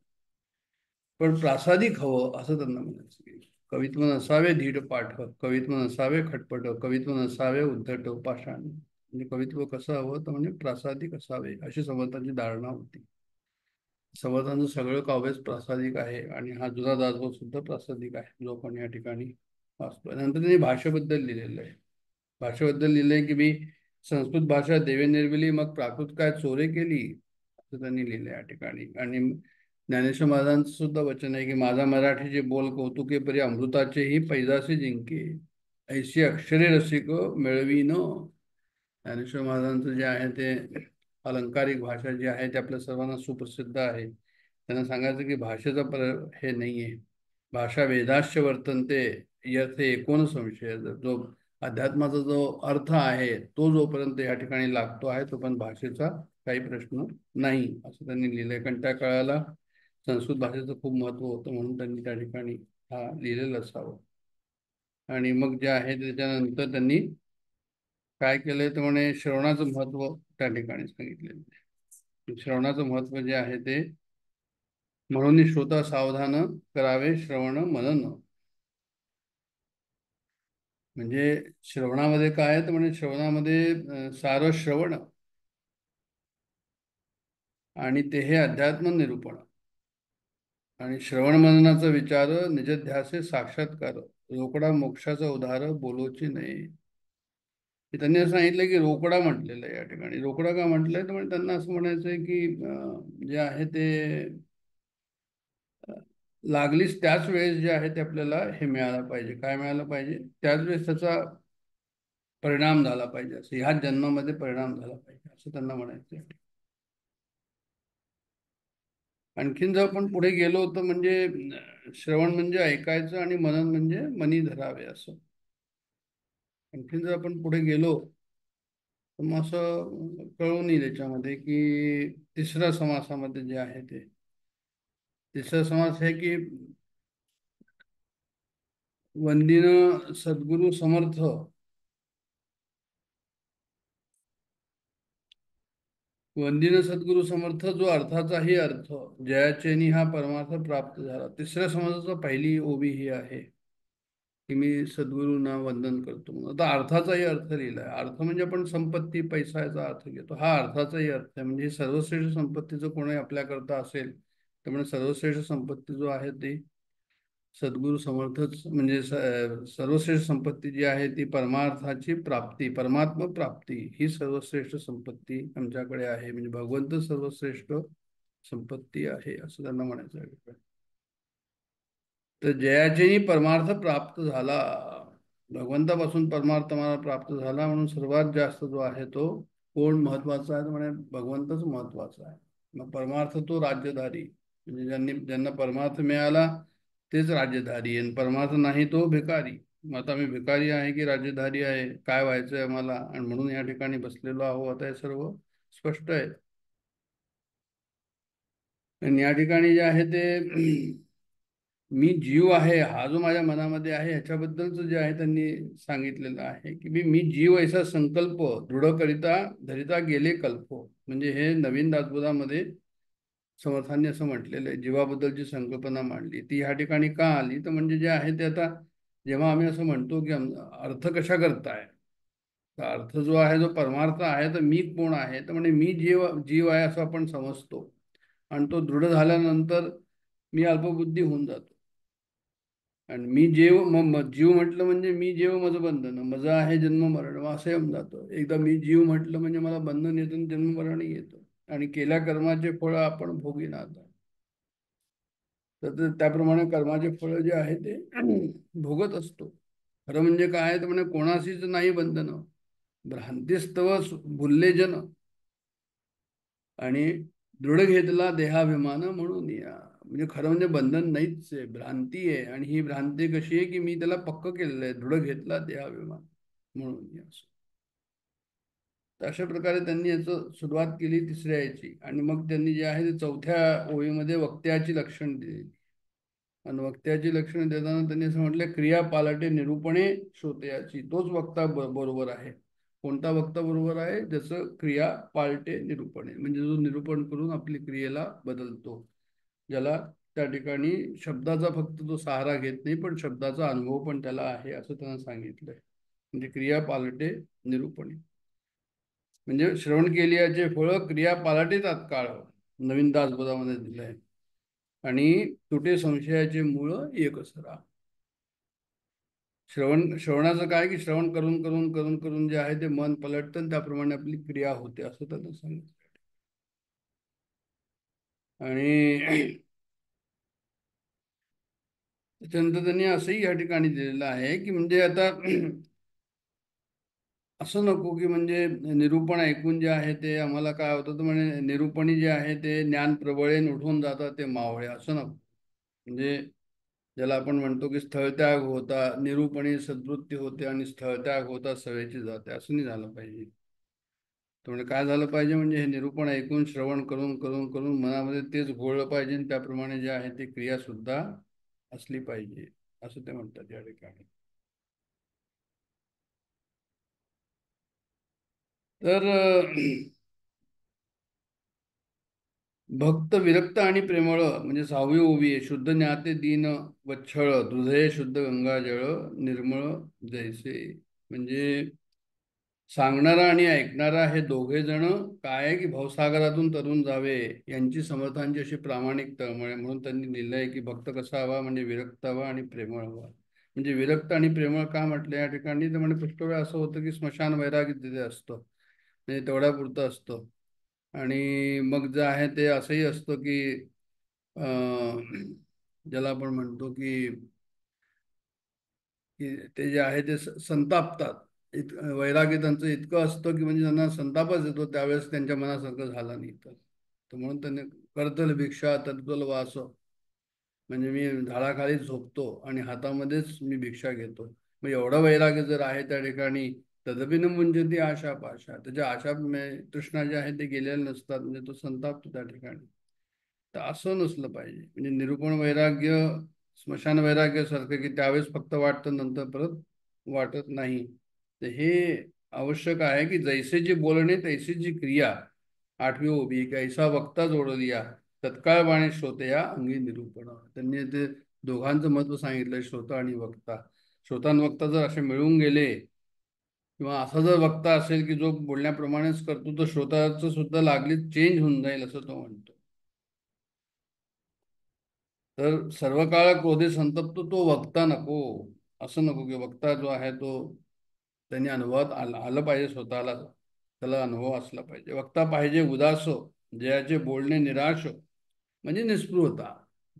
पण प्रासादिक हवं असं त्यांना म्हणायचं की कवित्व नसावे धीट पाठ, कवित्व नसावे खटपट, कवित्व नसावे उद्धट पाषाण. म्हणजे कवित्व कसं हवं तर म्हणजे प्रासादिक असावे अशी समर्थांची धारणा होती. समर्थांचं सगळं काव्यच प्रासादिक आहे आणि हा जुना दासबोध सुद्धा प्रासादिक आहे जो आपण या ठिकाणी वाचतो. नंतर त्यांनी भाषेबद्दल लिहिलेलं आहे. भाषेबद्दल लिहिलंय की मी संस्कृत भाषा देवे निर्मिली मग प्राकृत काय चोरे केली असं त्यांनी लिहिलंय या ठिकाणी. आणि ज्ञानेश्वर महाराजांचं सुद्धा वचन आहे की माझा मराठी जे बोल कौतुके परी अमृताचेही पैजासे जिंके ऐशी अक्षरे रसिक मिळवीन. ज्ञानेश्वर महाराजांचं जे आहे ते अलंकारिक भाषा जी आहे ते आपल्या सर्वांना सुप्रसिद्ध आहे. त्यांना सांगायचं की भाषेचा हे नाहीये. भाषा वेदाश्य वर्तनते याचे एकूण संशय. जो अध्यात्माचा जो अर्थ आहे तो जोपर्यंत या ठिकाणी लागतो आहे तो पण भाषेचा काही प्रश्न नाही असं त्यांनी लिहिलंय. कारण त्या काळाला संस्कृत भाषेचं खूप महत्व होतं म्हणून त्यांनी त्या ठिकाणी हा लिहिलेलं असावं. आणि मग जे आहे त्याच्यानंतर त्यांनी काय केलंय तर म्हणे श्रवणाचं महत्व त्या ठिकाणी सांगितलेलं आहे. श्रवणाचं महत्व जे आहे ते, म्हणून श्रोता सावधान करावे श्रवण मनन. म्हणजे श्रवणामध्ये काय आहे तर म्हणजे श्रवणामध्ये सार श्रवण आणि ते हे अध्यात्म निरूपण आणि श्रवण मननाचा विचार निजध्यासे साक्षात्कार रोकडा मोक्षाचा उदाहरण बोलोची नाही. त्यांनी असं सांगितलं की रोकडा म्हटलेलं आहे या ठिकाणी. रोकडा का म्हटलंय तर म्हणजे त्यांना असं म्हणायचंय की जे आहे ते लागलीच त्याच वेळेस जे आहे ते आपल्याला हे मिळालं पाहिजे. काय मिळालं पाहिजे? त्याच वेळेस त्याचा परिणाम झाला पाहिजे, असं ह्याच जन्मामध्ये परिणाम झाला पाहिजे असं त्यांना म्हणायचं. आणखीन जर आपण पुढे गेलो तर म्हणजे श्रवण म्हणजे ऐकायचं आणि मनन म्हणजे मनी धरावे असं. आणखीन जर आपण पुढे गेलो तर मग असं कळून येईल याच्यामध्ये की तिसऱ्या समासामध्ये जे आहे ते, तिसरा समास आहे की वंदिन सद्गुरु समर्थ. वंदिन सद्गुरु समर्थ जो अर्थाचाही अर्थ जयाचेनी हा परमार्थ प्राप्त झाला. तिसऱ्या समाजाचा पहिली ओवी ही आहे की मी सद्गुरूंना वंदन करतो. आता अर्थाचाही अर्थ लिहिलाय. अर्थ म्हणजे आपण संपत्ती पैसा याचा अर्थ घेतो, हा अर्थाचाही अर्थ आहे. म्हणजे सर्वश्रेष्ठ संपत्ती जर कोणी आपल्याकरता असेल तर म्हणजे सर्वश्रेष्ठ संपत्ती जो आहे ती सद्गुरु समर्थच. म्हणजे सर्वश्रेष्ठ संपत्ती जी आहे ती परमार्थाची प्राप्ती, परमात्मा प्राप्ती ही सर्वश्रेष्ठ संपत्ती आमच्याकडे आहे. म्हणजे भगवंत सर्वश्रेष्ठ संपत्ती आहे असं त्यांना म्हणायचं आहे. तर जयाचेही परमार्थ प्राप्त झाला, भगवंतापासून परमार्थ मला प्राप्त झाला. म्हणून सर्वात जास्त जो आहे तो कोण महत्वाचा आहे, म्हणे भगवंतच महत्वाचा आहे. मग परमार्थ तो राज्यधारी, म्हणजे ज्यांना परमार्थ मिळाला तेच राज्यधारी आहे, परमार्थ नाही तो भिकारी. मग आता मी भिकारी आहे की राज्यधारी आहे, काय व्हायचंय मला, आणि म्हणून या ठिकाणी बसलेलो आहो. आता हे सर्व स्पष्ट आहे. आणि या ठिकाणी जे आहे ते मी जीव आहे हा जो माझ्या मनामध्ये आहे ह्याच्याबद्दलच जे आहे त्यांनी सांगितलेलं आहे की मी जीव ऐसा संकल्प दृढ करिता धरिता गेले कल्पो. म्हणजे हे नवीन दासबोधामध्ये समर्थांनी असं म्हटलेलं आहे. जीवाबद्दलची संकल्पना मांडली ती ह्या ठिकाणी का आली तर म्हणजे जे आहे ते आता जेव्हा आम्ही असं म्हणतो की अर्थ कशा करताय, तर अर्थ जो आहे जो परमार्थ आहे तर मी कोण आहे तर म्हणजे मी जीव आहे असं आपण समजतो. आणि तो दृढ झाल्यानंतर मी अल्पबुद्धी होऊन जातो. आणि मी जीव म्हटलं म्हणजे मी जीव माझं बंधन माझं आहे जन्म मरण असं येऊन जातं. एकदा मी जीव म्हटलं म्हणजे मला बंधन येतं, जन्म मरण येतं आणि केल्या कर्माचे फळ आपण भोगीन आता. तर त्याप्रमाणे कर्माचे फळ जे आहे ते भोगत असतो. खरं म्हणजे काय तर म्हणजे कोणाशीच नाही बंधन, भ्रांतीस्तव भुलले जन आणि दृढ घेतला देहाभिमान म्हणून या. म्हणजे खरं म्हणजे बंधन नाहीच आहे, भ्रांती आहे. आणि ही भ्रांती कशी आहे की मी त्याला पक्क केलेलं आहे, दृढ घेतला देहाभिमान म्हणून या. तर अशा प्रकारे त्यांनी याचं सुरुवात केली तिसऱ्या याची. आणि मग त्यांनी जे आहे ते चौथ्या ओळीमध्ये वक्त्याची लक्षण दिली. आणि वक्त्याची लक्षणं देताना त्यांनी असं म्हटलं क्रिया पालटे निरूपणे श्रोत्याची. तोच वक्ता बरोबर आहे. कोणता वक्ता बरोबर आहे? ज्याचं क्रिया पालटे निरूपणे, म्हणजे जो निरूपण करून आपली क्रियेला बदलतो, ज्याला त्या ठिकाणी शब्दाचा फक्त तो सहारा घेत नाही पण शब्दाचा अनुभव पण त्याला आहे असं त्यांना सांगितलंय. म्हणजे क्रिया पालटे निरूपणे म्हणजे श्रवण केल्याचे फळ क्रिया पालटे तात्काळ नवीन दासबोधामध्ये दिलंय. आणि तुटे संशयाचे मूळ एकसरा. श्रवणाचं काय की श्रवण करून करून करून करून जे आहे ते मन पलटतं आणि त्याप्रमाणे आपली क्रिया होते असं त्यांना सांगितलं. आणि त्याच्यानंतर त्यांनी असंही या ठिकाणी दिलेलं आहे की म्हणजे आता असं नको की म्हणजे निरूपण ऐकून जे आहे ते आम्हाला काय होतं तर म्हणजे निरूपणी जे आहे ते ज्ञान प्रबळेन उठून जातात ते मावळे, असं नको. म्हणजे ज्याला आपण म्हणतो की स्थळत्याग होता निरूपणी सद्वृत्ती होते आणि स्थळत्याग होता सवेची जाते, असं नाही झालं पाहिजे. त्यामुळे काय झालं पाहिजे म्हणजे हे निरूपण ऐकून श्रवण करून करून करून मनामध्ये तेच घोळलं पाहिजे आणि त्याप्रमाणे जे आहे ते क्रिया सुद्धा असली पाहिजे असं ते म्हणतात या ठिकाणी. तर भक्त विरक्त आणि प्रेमळ म्हणजे 6वी ओवी आहे. शुद्ध ज्ञाते दीन वच्छळ हृदय शुद्ध गंगाजळ निर्मळ जैसे. म्हणजे सांगणारा आणि ऐकणारा हे दोघे जण काय आहे की भवसागरातून तरून जावे यांची समर्थांची अशी प्रामाणिक तळमळ. म्हणून त्यांनी लिहिलंय की भक्त कसा हवा म्हणजे विरक्त हवा आणि प्रेमळ हवा. म्हणजे विरक्त आणि प्रेमळ का म्हटलं या ठिकाणी तर म्हणजे पुष्कळ वेळा असं होतं की स्मशान वैराग्य तिथे असतं, म्हणजे तेवढ्यापुरतं असतं. आणि मग जे आहे ते असंही असतं की ज्याला आपण म्हणतो की ते जे आहे ते संतापतात. वैराग्य त्यांचं इतकं असतं की म्हणजे त्यांना संतापच येतो त्यावेळेस त्यांच्या मनासारखं झालं नाही तर म्हणून त्यांनी करतल भिक्षा तत्तल वास, म्हणजे मी झाडाखाली झोपतो आणि हातामध्येच मी भिक्षा घेतो. मग एवढा वैराग्य जर आहे त्या ठिकाणी तदपि न मुंजती आशा पाशा, त्याच्या आशा तृष्णा जे आहे ते गेलेले नसतात, म्हणजे तो संतापतो त्या ठिकाणी. तर असं नसलं पाहिजे. म्हणजे निरूपण वैराग्य स्मशान वैराग्यासारखं की त्यावेळेस फक्त वाटतं नंतर परत वाटत नाही. तर हे आवश्यक आहे की जैसेची बोलणे तैसीची क्रिया. 8वी ओबी की ऐसा वक्ता जोडलिया तत्काळ बाणे श्रोते या अंगी निरूपण. त्यांनी ते दोघांचं महत्व सांगितलं, श्रोता आणि वक्ता. श्रोता आणि वक्ता जर असे मिळून गेले किंवा असा जर वक्ता असेल की जो बोलण्याप्रमाणेच करतो तर श्रोताचं सुद्धा लागलीच चेंज होऊन जाईल असं तो म्हणतो. तर सर्व काळ क्रोधे संतप्त तो वक्ता नको. असं नको की वक्ता जो आहे तो त्यांनी अनुभवात आलं पाहिजे, स्वतःला त्याला अनुभव असला पाहिजे. वक्ता पाहिजे उदास जयाचे बोलणे निराश म्हणजे निस्पृहता.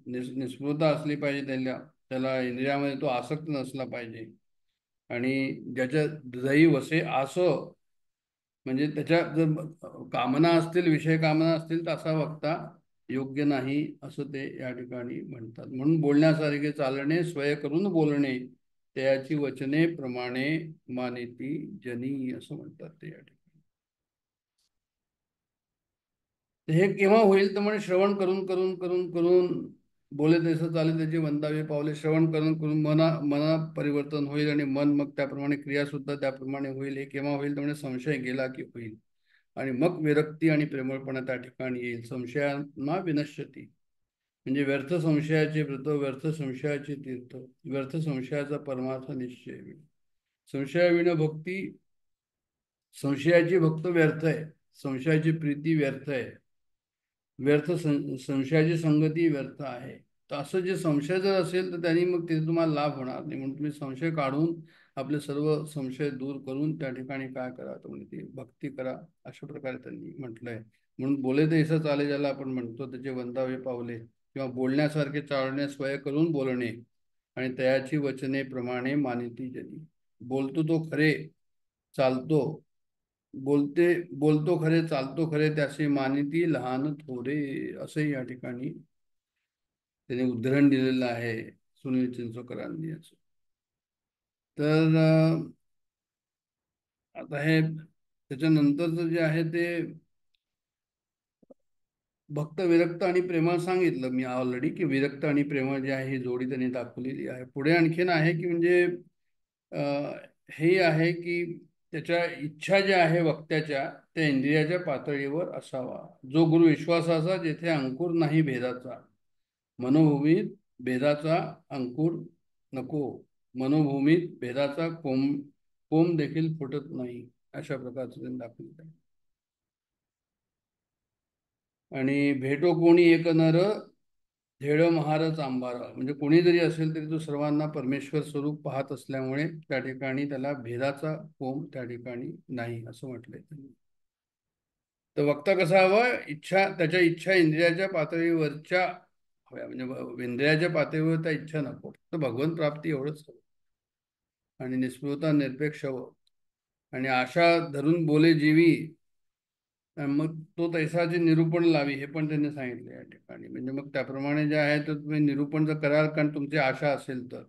निस्पृहता असली पाहिजे त्याला. त्याला इंद्रियामध्ये तो आसक्त नसला पाहिजे. आणि ज्याच्या हृदयी वसे आस, म्हणजे त्याच्या जर कामना असतील, विषय कामना असतील तर असा वक्ता योग्य नाही असं ते या ठिकाणी म्हणतात. म्हणून बोलण्यासारखे चालणे स्वय करून बोलणे त्याची वचने प्रमाणे मानिती जनी असं म्हणतात ते या ठिकाणी. हे केव्हा होईल तर म्हणजे श्रवण करून करून करून करून बोले तसं चालेल त्याची वंदावे पावले. श्रवण करून करून मना परिवर्तन होईल आणि मन मग त्याप्रमाणे क्रिया सुद्धा त्याप्रमाणे होईल. हे केव्हा होईल तर म्हणजे संशय गेला की होईल. आणि मग विरक्ती आणि प्रेमळपणा त्या ठिकाणी येईल. संशयांना विनश्यती म्हणजे व्यर्थ संशयाचे व्रत, व्यर्थ संशयाचे तीर्थ, व्यर्थ संशयाचा परमार्थ निश्चय. संशयाविना भक्ती, संशयाची भक्त व्यर्थ आहे, संशयाची प्रीती व्यर्थ आहे, व्यर्थ संशयाची संगती व्यर्थ आहे. तर असं जे संशय जर असेल तर त्यांनी मग तिथे तुम्हाला लाभ होणार नाही. म्हणून तुम्ही संशय काढून आपले सर्व संशय दूर करून त्या ठिकाणी काय करा तर म्हणजे ती भक्ती करा अशा प्रकारे त्यांनी म्हटलंय. म्हणून बोले तैसं चाले ज्याला आपण म्हणतो त्याचे वंदावे पावले किंवा बोलण्यासारखे चालणे स्वय करून बोलणे आणि तयाची वचने प्रमाणे मानिती जनी. बोलतो तो खरे चालतो, बोलतो खरे चालतो खरे त्याचे मानिती लहान थोरे असं या ठिकाणी त्याने उद्धरण दिलेलं आहे सुनील चिंचोकरांनी याचं. तर आता हे त्याच्यानंतरचं जे आहे ते भक्त विरक्त आणि प्रेमळ सांगितलं मी ऑलरेडी की विरक्त आणि प्रेमळ जे आहे ही जोडी त्यांनी दाखवलेली आहे. पुढे आणखीन आहे की म्हणजे हे आहे की त्याच्या इच्छा ज्या आहे वक्त्याच्या त्या इंद्रियाच्या पातळीवर असावा. जो गुरु विश्वासाचा जेथे अंकुर नाही भेदाचा, मनोभूमीत भेदाचा अंकुर नको, मनोभूमीत भेदाचा कोंब देखील फुटत नाही अशा प्रकारचं त्यांनी दाखवलं आहे. आणि भेटो कोणी एक नर धेड महारच आंबार, म्हणजे कोणी जरी असेल तरी तो सर्वांना परमेश्वर स्वरूप पाहत असल्यामुळे त्या ठिकाणी त्याला भेदाचा कोंब त्या ठिकाणी नाही असं म्हटलंय त्यांनी. तर वक्ता कसा हवा, इच्छा त्याच्या इच्छा इंद्रियाच्या पातळीवरच्या हव्या, म्हणजे इंद्रियाच्या पातळीवर त्या इच्छा नको, तर भगवंत प्राप्ती एवढंच हवं. आणि निस्पृहता निरपेक्ष हवं. आणि आशा धरून बोले जीवी मग तो तैसाचे निरूपण लावी हे पण त्यांनी सांगितले या ठिकाणी. म्हणजे मग त्याप्रमाणे जे आहे तर तुम्ही निरूपण जर कराल कारण तुमची आशा असेल तर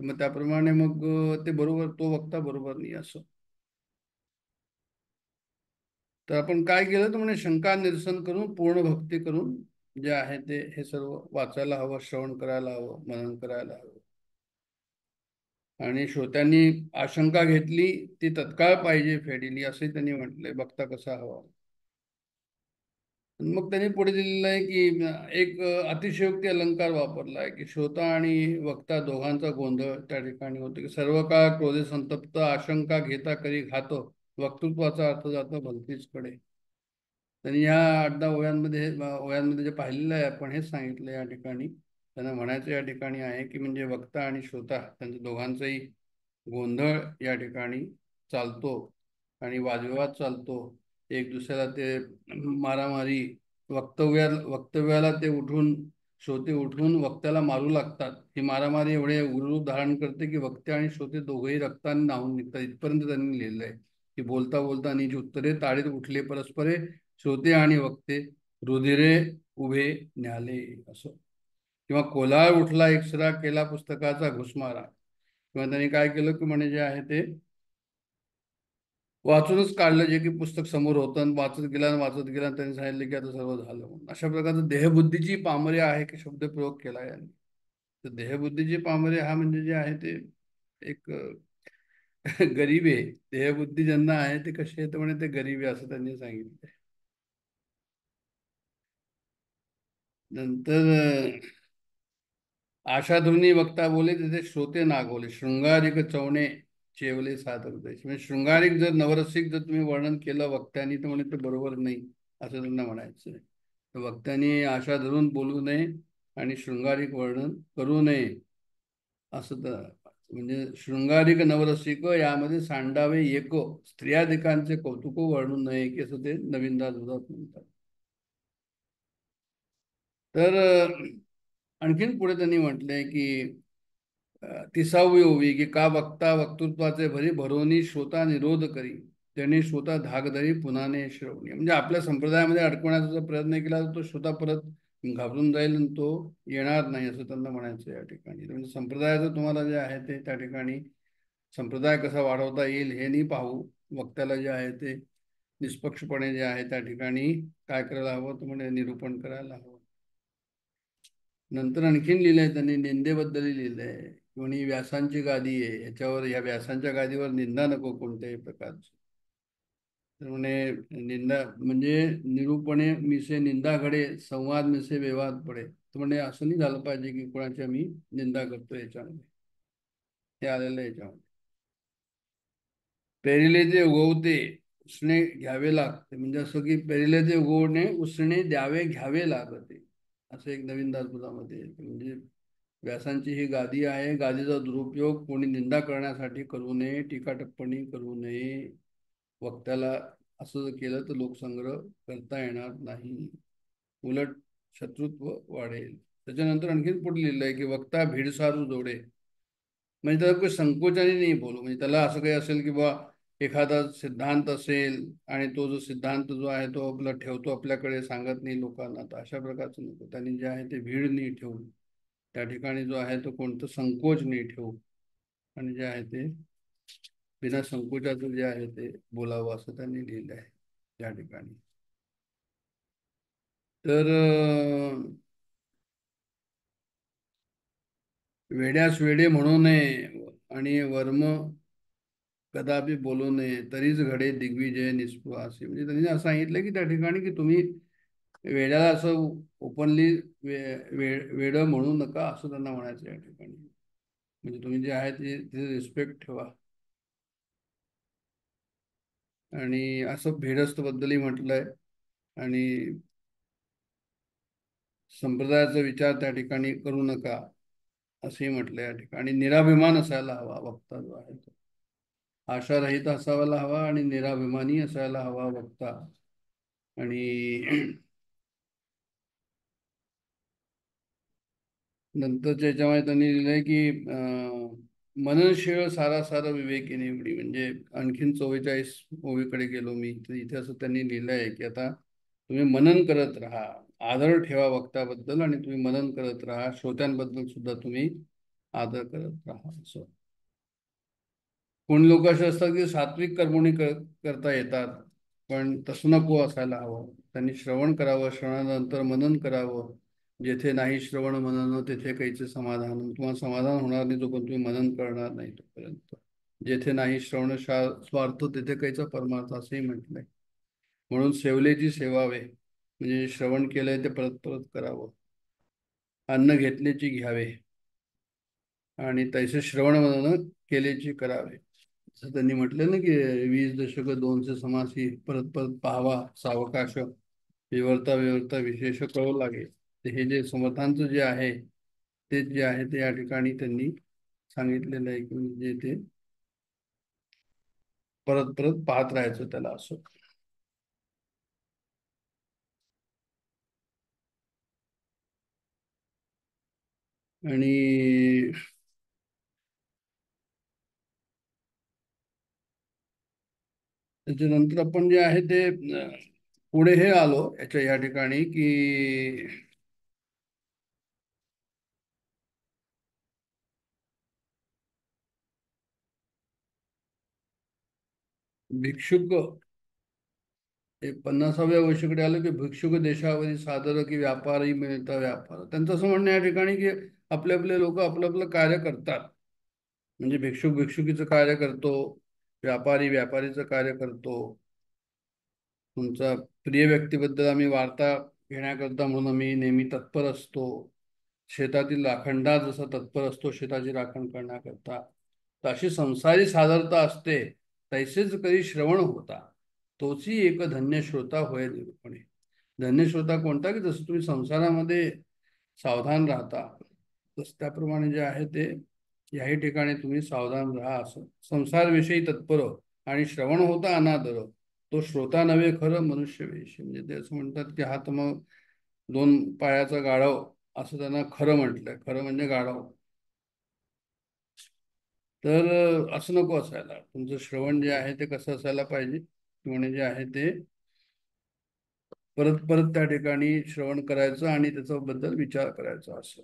मग त्याप्रमाणे मग ते बरोबर तो वक्ता बरोबर नाही असं. तर आपण काय केलं तर म्हणजे शंका निरसन करून पूर्ण भक्ती करून जे आहे ते हे सर्व वाचायला हवं, श्रवण करायला हवं, मनन करायला हवं. आणि श्रोत्यांनी आशंका घेतली ती तत्काळ पाहिजे फेडली असंही त्यांनी म्हटलंय. बघता कसा हवा. मग त्यांनी पुढे दिलेलं आहे की एक अतिशयोक्ती अलंकार वापरला आहे की श्रोता आणि वक्ता दोघांचा गोंधळ त्या ठिकाणी होतो की सर्व काळ क्रोधे संतप्त आशंका घेता करी घातो वक्तृत्वाचा अर्थ जातो भलतीचकडे. त्यांनी या 8-10 ओव्यांमध्ये जे पाहिलेलं आहे आपण हेच सांगितलं या ठिकाणी. त्यांना म्हणायचं या ठिकाणी आहे की म्हणजे वक्ता आणि श्रोता त्यांच्या दोघांचाही गोंधळ या ठिकाणी चालतो आणि वादविवाद चालतो. एक दुसऱ्याला ते मारामारी वक्तव्याला ते उठून श्रोते उठून वक्त्याला मारू लागतात. ही मारामारी एवढे उग्ररूप धारण करते की वक्ते आणि श्रोते दोघेही रक्ताने न्हाऊन निघतात इथपर्यंत त्यांनी लिहिलं आहे की बोलता बोलता नीच उत्तरे ताडीत उठले परस्परे श्रोते आणि वक्ते रुधिरे उभे न्याले असं. किंवा कोलाहल उठला एकसरा केला पुस्तकाचा घुसमारा. किंवा त्यांनी काय केलं की म्हणजे जे आहे ते वाचूनच काढलं जे की पुस्तक समोर होतं आणि वाचत गेला त्यांनी सांगितलं की आता सर्व झालं म्हणून. अशा प्रकारचं देहबुद्धीची पामरे आहे की शब्द प्रयोग केला यांनी. तर देहबुद्धीची पामरे हा म्हणजे जे आहे ते एक गरीब आहे. देहबुद्धी ज्यांना आहे ते कसे येतं म्हणे ते गरीब आहे असं त्यांनी सांगितलं. नंतर आशाधुनी वक्ता बोले तिथे श्रोते नागवले शृंगारिक चवणे चेवले सादर म्हणजे शृंगारिक जर नवरसिक जर तुम्ही वर्णन केलं वक्त्यांनी तर म्हणे ते बरोबर नाही असं त्यांना म्हणायचं आहे. तर वक्त्यांनी आशा धरून बोलू नये आणि शृंगारिक वर्णन करू नये असं तर म्हणजे शृंगारिक नवरसिक यामध्ये सांडावे एको स्त्रियाधिकांचे कौतुक वर्णू नये की असं ते नवीन दास म्हणतात. तर आणखीन पुढे त्यांनी म्हटलंय की 30वी ओवी की का वक्ता वक्तृत्वाचे भरी भरोनी श्रोता निरोध करी त्याने श्रोता धाकधरी पुन्हाने श्रवणी. म्हणजे आपल्या संप्रदायामध्ये अडकवण्याचा जर प्रयत्न केला तर तो श्रोता परत घाबरून जाईल आणि तो येणार नाही असं त्यांना म्हणायचं या ठिकाणी. म्हणजे संप्रदायाचं तुम्हाला जे आहे ते त्या ठिकाणी संप्रदाय कसा वाढवता येईल हे नाही पाहू वक्त्याला जे आहे ते निष्पक्षपणे जे आहे त्या ठिकाणी काय करायला हवं तर म्हणजे निरूपण करायला हवं. नंतर आणखीन लिहिलंय त्यांनी निंदेबद्दल लिहिलंय कोणी व्यासांची गादी आहे याच्यावर या व्यासांच्या गादीवर निंदा नको कोणत्याही प्रकारची. तर म्हणे निंदा म्हणजे निरूपणे मिसे निंदा घडे संवाद मिसे विवाद पडे. तर म्हणजे असं नाही झालं पाहिजे की कोणाची आम्ही निंदा करतो याच्यामध्ये. हे आलेलं आहे याच्यामध्ये. पेरिले जे उगवते उसणे घ्यावे लागते म्हणजे असं की पेरिले जे उगवणे उसणे द्यावे घ्यावे लागते असं एक नवीन दासबोधामध्ये म्हणजे व्यासांची ही गादी आहे. गादीचा दुरुपयोग कोणी निंदा करण्यासाठी करू नये टीका टिप्पणी करू नये. वक्त्याला असं जर केलं तर लोकसंग्रह करता येणार नाही उलट शत्रुत्व वाढेल. त्याच्यानंतर आणखीन पुढे लिहिलं आहे की वक्ता भिडसारू जोडे म्हणजे त्याला काही संकोचाने नाही बोलू. म्हणजे त्याला असं काही असेल की बा एखादा सिद्धांत असेल आणि तो जो सिद्धांत जो आहे तो आपला ठेवतो आपल्याकडे सांगत नाही लोकांना तर अशा प्रकारचं नको. त्यांनी जे आहे ते भीड नाही ठेवू त्या ठिकाणी जो आहे तो कोणतं संकोच नाही ठेवू आणि जे आहे ते बिना संकोचाचं जे आहे ते बोलावं असं त्यांनी लिहिलं आहे त्या ठिकाणी. तर वेड्यास वेडे म्हणू नये आणि वर्म कदापि बोलू नये तरीच घडे दिग्विजय निस्पृह असे. म्हणजे त्यांनी असं सांगितलं की त्या ठिकाणी की तुम्ही वेड्याला असं ओपनली वेड म्हणू नका असं त्यांना म्हणायचं या ठिकाणी. म्हणजे तुम्ही जे आहे ते रिस्पेक्ट ठेवा. आणि असं भेडस्त बद्दलही म्हटलंय आणि संप्रदायाचा विचार त्या ठिकाणी करू नका असंही म्हटलं या ठिकाणी. निराभिमान असायला हवा वक्ता जो आहे तो आशारहित असायला हवा आणि निराभिमानी असायला हवा वक्ता. आणि नंतरच्या याच्यामध्ये त्यांनी लिहिलंय की मननशीळ सारासार विवेकी निवडी. म्हणजे आणखीन 44 ओवीकडे गेलो मी तर इथे असं त्यांनी लिहिलंय की आता तुम्ही मनन करत राहा आदर ठेवा वक्ताबद्दल आणि तुम्ही मनन करत राहा श्रोत्यांबद्दल सुद्धा तुम्ही आदर करत राहा असं. कोणी लोक असे असतात की सात्विक कर्मणी करता येतात पण तसं नको असायला हवं. त्यांनी श्रवण करावं श्रवणानंतर मनन करावं. जेथे नाही श्रवण मनन तेथे काहीचे समाधान. तुम्हाला समाधान होणार नाही जोपर्यंत तुम्ही मनन करणार नाही तोपर्यंत. जेथे नाही श्रवण स्वार्थ तेथे काहीचा परमार्थ असंही म्हटलंय. म्हणून सेवलेची सेवावे म्हणजे श्रवण केलंय ते परत परत करावं. अन्न घेतल्याची घ्यावे आणि तैसे श्रवण मनन केल्याची करावे. असं त्यांनी म्हटलं ना की 20 दशक 200 समासी परत परत पाहावा सावकाश विवर्ता विवर्ता विशेष कळू लागे. हे जे समर्थांचं जे आहे ते जे आहे ते या ठिकाणी त्यांनी सांगितलेलं आहे की म्हणजे ते परत परत पाहत राहायचं त्याला असं. आणि त्याच्यानंतर आपण जे आहे ते पुढे हे आलो याच्या या ठिकाणी की भिक्षुक 50व्या वर्षीकडे आलं की भिक्षुक देशावरी सादर की व्यापारी मिळता व्यापार. त्यांचं असं म्हणणं या ठिकाणी की आपले आपले लोक आपलं आपलं कार्य करतात. म्हणजे भिक्षुक भिक्षुकीचं कार्य करतो, व्यापारी व्यापारीचं कार्य करतो. तुमचा प्रिय व्यक्तीबद्दल आम्ही वार्ता घेण्याकरता म्हणून आम्ही नेहमी तत्पर असतो. शेतातील राखणदार जसा तत्पर असतो शेताची राखण करण्याकरता, तर अशी संसारी सादरता असते. तैसेच कधी श्रवण होता तोची एक धन्य श्रोता होय निरूपणे. धन्य श्रोता कोणता की जसं तुम्ही संसारामध्ये सावधान राहता तस त्याप्रमाणे जे आहे ते याही ठिकाणी तुम्ही सावधान राहा. असं संसारविषयी तत्पर आणि श्रवण होता अनादर तो श्रोता नव्हे खरं मनुष्य वेश. म्हणजे ते असं म्हणतात की हा तर मग 2 पायाचा गाढव असं त्यांना खरं म्हटलंय. खरं म्हणजे गाढव. तर असं नको असायला. तुमचं श्रवण जे आहे ते कसं असायला पाहिजे म्हणजे जे आहे ते परत परत त्या ठिकाणी श्रवण करायचं आणि त्याच्याबद्दल विचार करायचा असं.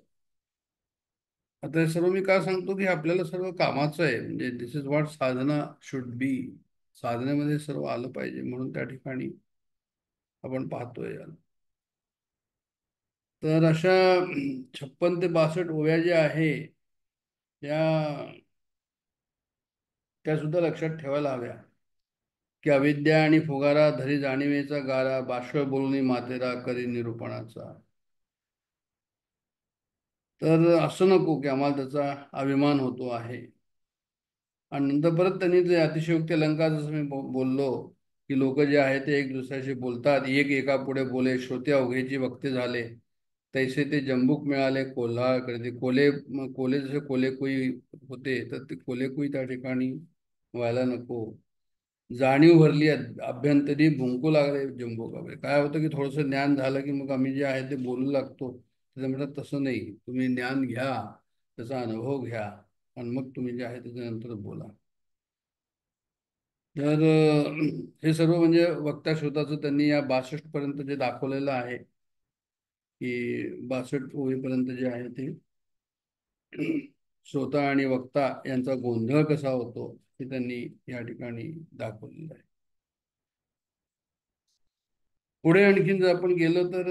आता हे सर्व मी का सांगतो की आपल्याला सर्व कामाचं आहे. म्हणजे this is what sadhana should be. साधनेमध्ये सर्व आलं पाहिजे म्हणून त्या ठिकाणी आपण पाहतोय. तर अशा 56 ते 62 ओव्या ज्या आहे त्या सुद्धा लक्षात ठेवायला हव्या की अविद्या आणि फुगारा धरी जाणीवेचा गारा बाष्प बोलून मातेरा करी निरूपणाचा. तर असं नको की आम्हाला त्याचा अभिमान होतो आहे. आणि नंतर परत त्यांनी ते अतिशयोक्ती अलंकार जसं मी बोललो की लोक जे आहेत ते एक दुसऱ्याशी बोलतात, एक एका पुढे बोले श्रोते अवघेची वक्ते झाले तैसे ते जंबूक मिळाले कोल्हाळ करते. कोले कोले जसे कोले कोई होते तर ते कोले कोई त्या ठिकाणी व्हायला नको. जाणीव भरली अभ्यंतरी भुंकू लागले जंबूक वगैरे. काय होतं की थोडंसं ज्ञान झालं की मग आम्ही जे आहे ते बोलू लागतो. ते म्हणतात तसं नाही, तुम्ही ज्ञान घ्या, त्याचा अनुभव घ्या आणि मग तुम्ही जे आहे त्याच्यानंतर बोला. तर हे सर्व म्हणजे वक्ता श्रोताचं त्यांनी या 62 पर्यंत जे दाखवलेलं आहे की 62 ओळीपर्यंत जे आहे ते श्रोता आणि वक्ता यांचा गोंधळ कसा होतो हे त्यांनी या ठिकाणी दाखवलेलं आहे. पुढे आणखीन जर आपण गेलो तर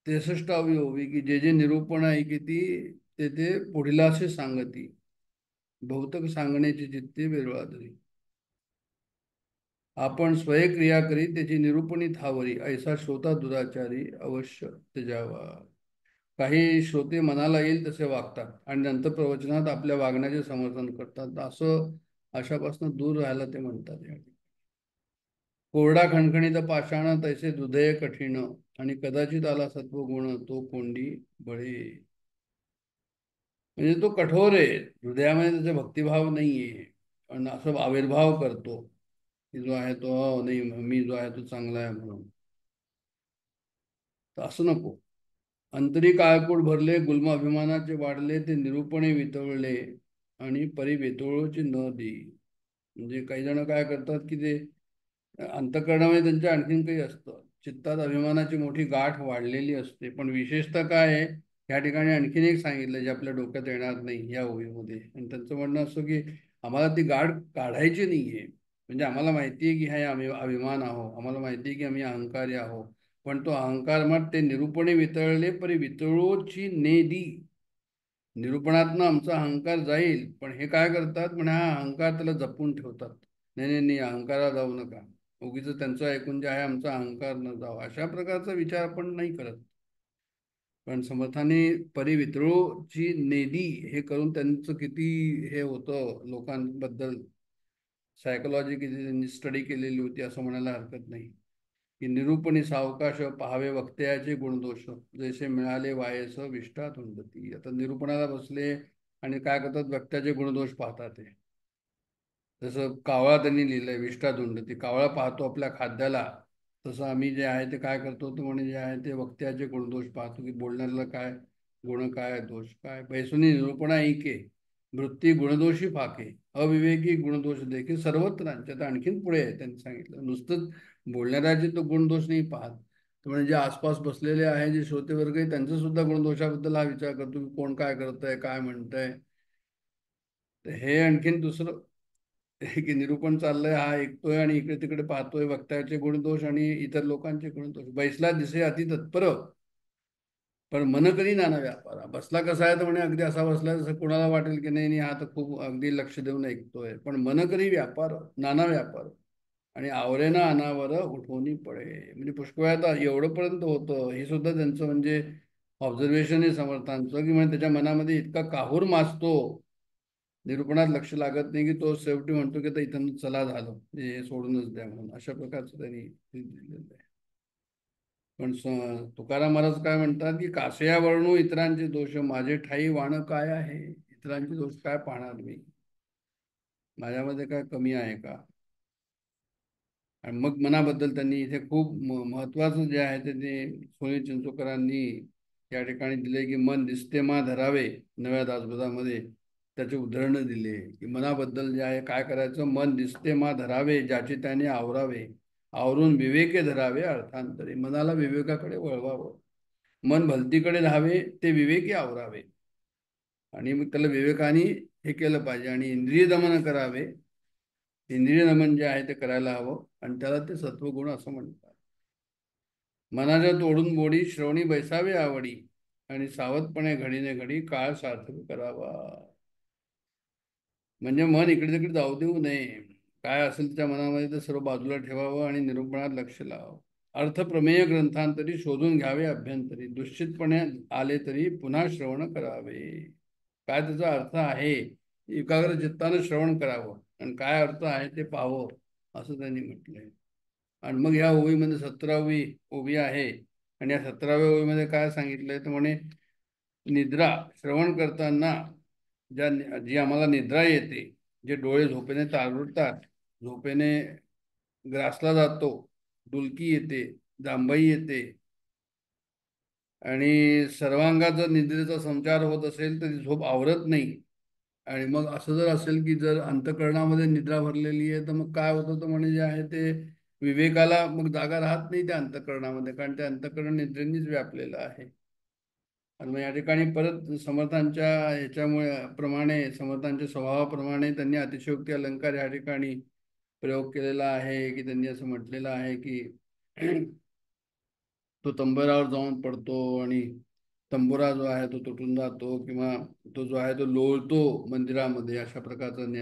63वी ओवी की जे जे निरूपण आहे की ती ते ते पुढीलाशी सांगती बहुतक सांगण्याची चित्ते वेरुळादरी. आपण स्वयंक्रिया करी त्याची निरूपणी थावरी ऐसा श्रोता दुराचारी अवश्य त्याच्यावा. काही श्रोते मनाला येईल तसे वागतात आणि नंतर प्रवचनात आपल्या वागण्याचे समर्थन करतात. असं अशापासून दूर राहायला ते म्हणतात. कोरडा खणखणीत पाषाण तैसे हृदय कठीण आणि कदाचित आला सत्वगुण तो कोंडी बळे. म्हणजे तो कठोर आहे, हृदयामध्ये त्याचा भक्तिभाव नाहीये आणि असं आविर्भाव करतो की जो आहे तो नाही मी जो आहे तो चांगला आहे म्हणून. तर असं नको. अंतरी काळकूट भरले गुल्म अभिमानाचे वाढले ते निरूपणे वितळले आणि परी वेतोळोची न दे. म्हणजे काही जण काय करतात की ते अंतःकरणामध्ये त्यांच्या आणखीन काही असतं. चित्तात अभिमानाची मोठी गाठ वाढलेली असते. पण विशेषतः काय आहे या ठिकाणी आणखीन एक सांगितलं जे आपल्या डोक्यात येणार नाही या ओळीमध्ये. आणि त्यांचं म्हणणं असं की आम्हाला ती गाठ काढायची नाहीये. म्हणजे आम्हाला माहिती आहे की हा आम्ही अभिमान आहो, आम्हाला माहिती आहे की आम्ही अहंकारी आहो, पण तो अहंकार मग ते निरूपणे वितळले परी वितळोची नेदी. निरूपणातनं आमचा अहंकार जाईल पण हे काय करतात म्हणजे हा अहंकार त्याला जपून ठेवतात. नाही नाही नाही अहंकाराला जाऊ नका. उगीच त्यांचं ऐकून जे आहे आमचा अहंकार न जावा, अशा प्रकारचा विचार आपण नाही करत. पण समर्थाने परिवितळोची नेदी हे करून त्यांचं किती हे होतं लोकांबद्दल, सायकोलॉजी किती त्यांनी स्टडी केलेली होती असं म्हणायला हरकत नाही. की निरूपणी सावकाश पाहावे वक्त्याचे गुणदोष, जैसे मिळाले वायस विष्टात उन्नती. आता निरूपणाला बसले आणि काय करतात, वक्त्याचे गुणदोष पाहतात. ते जसं कावळा त्यांनी लिहिलंय विष्ठा उन्नती, कावळा पाहतो आपल्या खाद्याला, तसं आम्ही जे आहे ते काय करतो, तो म्हणे जे आहे ते वक्त्याचे गुणदोष पाहतो, की बोलण्याला काय गुण, काय दोष, काय पैसुनी निरूपणा ऐके वृत्ती गुणदोषी फाके, अविवेकी गुणदोष देखील सर्वत्रांचे. आता आणखीन पुढे आहे त्यांनी सांगितलं, नुसतंच बोलणाऱ्याचे तो गुणदोष नाही पाहत, तर म्हणजे जे आसपास बसलेले आहे जे श्रोते वर्ग आहे त्यांचं सुद्धा गुणदोषाबद्दल हा विचार करतो, की कोण काय करतंय, काय म्हणतंय. तर हे आणखीन दुसरं की निरूपण चाललंय, हा ऐकतोय आणि इकडे तिकडे पाहतोय, वक्त्याचे गुणदोष आणि इतर लोकांचे गुणदोष. बैसला दिसे अति तत्पर पण मन करी नाना व्यापार. बसला कसा आहे तर म्हणे अगदी असा बसला जसं कोणाला वाटेल की नाही नाही हा तर खूप अगदी लक्ष देऊन ऐकतोय, पण मन करी व्यापार नाना व्यापार आणि आवरेना अनावर उठवणी पडे. म्हणजे पुष्कळ आता एवढं पर्यंत होतं, हे सुद्धा त्यांचं म्हणजे ऑब्झर्वेशन आहे समर्थांचं, की म्हणजे त्याच्या मनामध्ये इतका काहूर माजतो, निरूपणात लक्ष लागत नाही, की तो शेवटी म्हणतो की आता इथं चला झालं, हे सोडूनच द्या म्हणून. अशा प्रकारचं त्यांनी दिलेलं आहे. पण तुकाराम महाराज काय म्हणतात, की कासया वर्णू इतरांचे दोष, माझे ठाई वाण काय आहे. इतरांचे दोष काय पाहणार मी, माझ्यामध्ये काय कमी आहे का. आणि मग मनाबद्दल त्यांनी इथे खूप महत्वाचं जे आहे ते सोनी चिंचोकरांनी या ठिकाणी दिले, की मन दिसते मा धरावे. नव्या दासबोधामध्ये त्याचे उदाहरणं दिले, की मनाबद्दल जे आहे काय करायचं, मन दिसते मा धरावे, ज्याचे त्याने आवरावे, आवरून विवेके धरावे अर्थांतरे. मनाला विवेकाकडे वळवावं, मन भलतीकडे राहावे, ते विवेकी आवरावे आणि मग त्याला विवेकाने हे केलं पाहिजे. आणि इंद्रिय दमन करावे, इंद्रिय दमन जे आहे ते करायला हवं आणि त्याला ते सत्वगुण असं म्हणतात. मनाच्या तोडून बोडी श्रवणी बैसावे आवडी आणि सावधपणे घडीने घडी काळ सार्थक करावा. म्हणजे मन इकडे तिकडे जाऊ देऊ नये, काय असेल त्याच्या मनामध्ये ते सर्व बाजूला ठेवावं आणि निरूपणात लक्ष लावावं. अर्थप्रमेय ग्रंथांतरी शोधून घ्यावे अभ्यंतरी, दुश्चितपणे आले तरी पुन्हा श्रवण करावे. काय त्याचा अर्थ आहे एकाग्र चित्तानं श्रवण करावं आणि काय अर्थ आहे ते पाहावं, असं त्यांनी म्हटलंय. आणि मग ह्या ओवीमध्ये 17वी ओवी आहे आणि या 17व्या ओवीमध्ये काय सांगितलंय तर म्हणे, निद्रा श्रवण करताना जी आम्हाला निद्रा येते, जे डोळे झोपेने तारवतात, झोपेने ग्रासला जातो, डुलकी येते, जांभई येते आणि सर्वांगात जर निद्रेचा संचार होत असेल तर ती झोप आवरत नाही. आणि मग असं जर असेल की जर अंतःकरणामध्ये निद्रा भरलेली आहे तर मग काय होतं, तर म्हणजे जे आहे ते विवेकाला मग जागा राहत नाही त्या अंतःकरणामध्ये, कारण ते अंतःकरण निद्रेनेच व्यापलेलं आहे. आणि मग या ठिकाणी परत समर्थांच्या ह्याच्यामुळे प्रमाणे, समर्थांच्या स्वभावाप्रमाणे त्यांनी अतिशयोक्ती अलंकार या ठिकाणी प्रयोग केलेला आहे, की त्यांनी असं म्हटलेलं आहे की तो तंबुरावर जाऊन पडतो आणि तंबुरा जो आहे तो तुटून जातो, किंवा तो जो आहे तो लोळतो मंदिरामध्ये, अशा प्रकारचं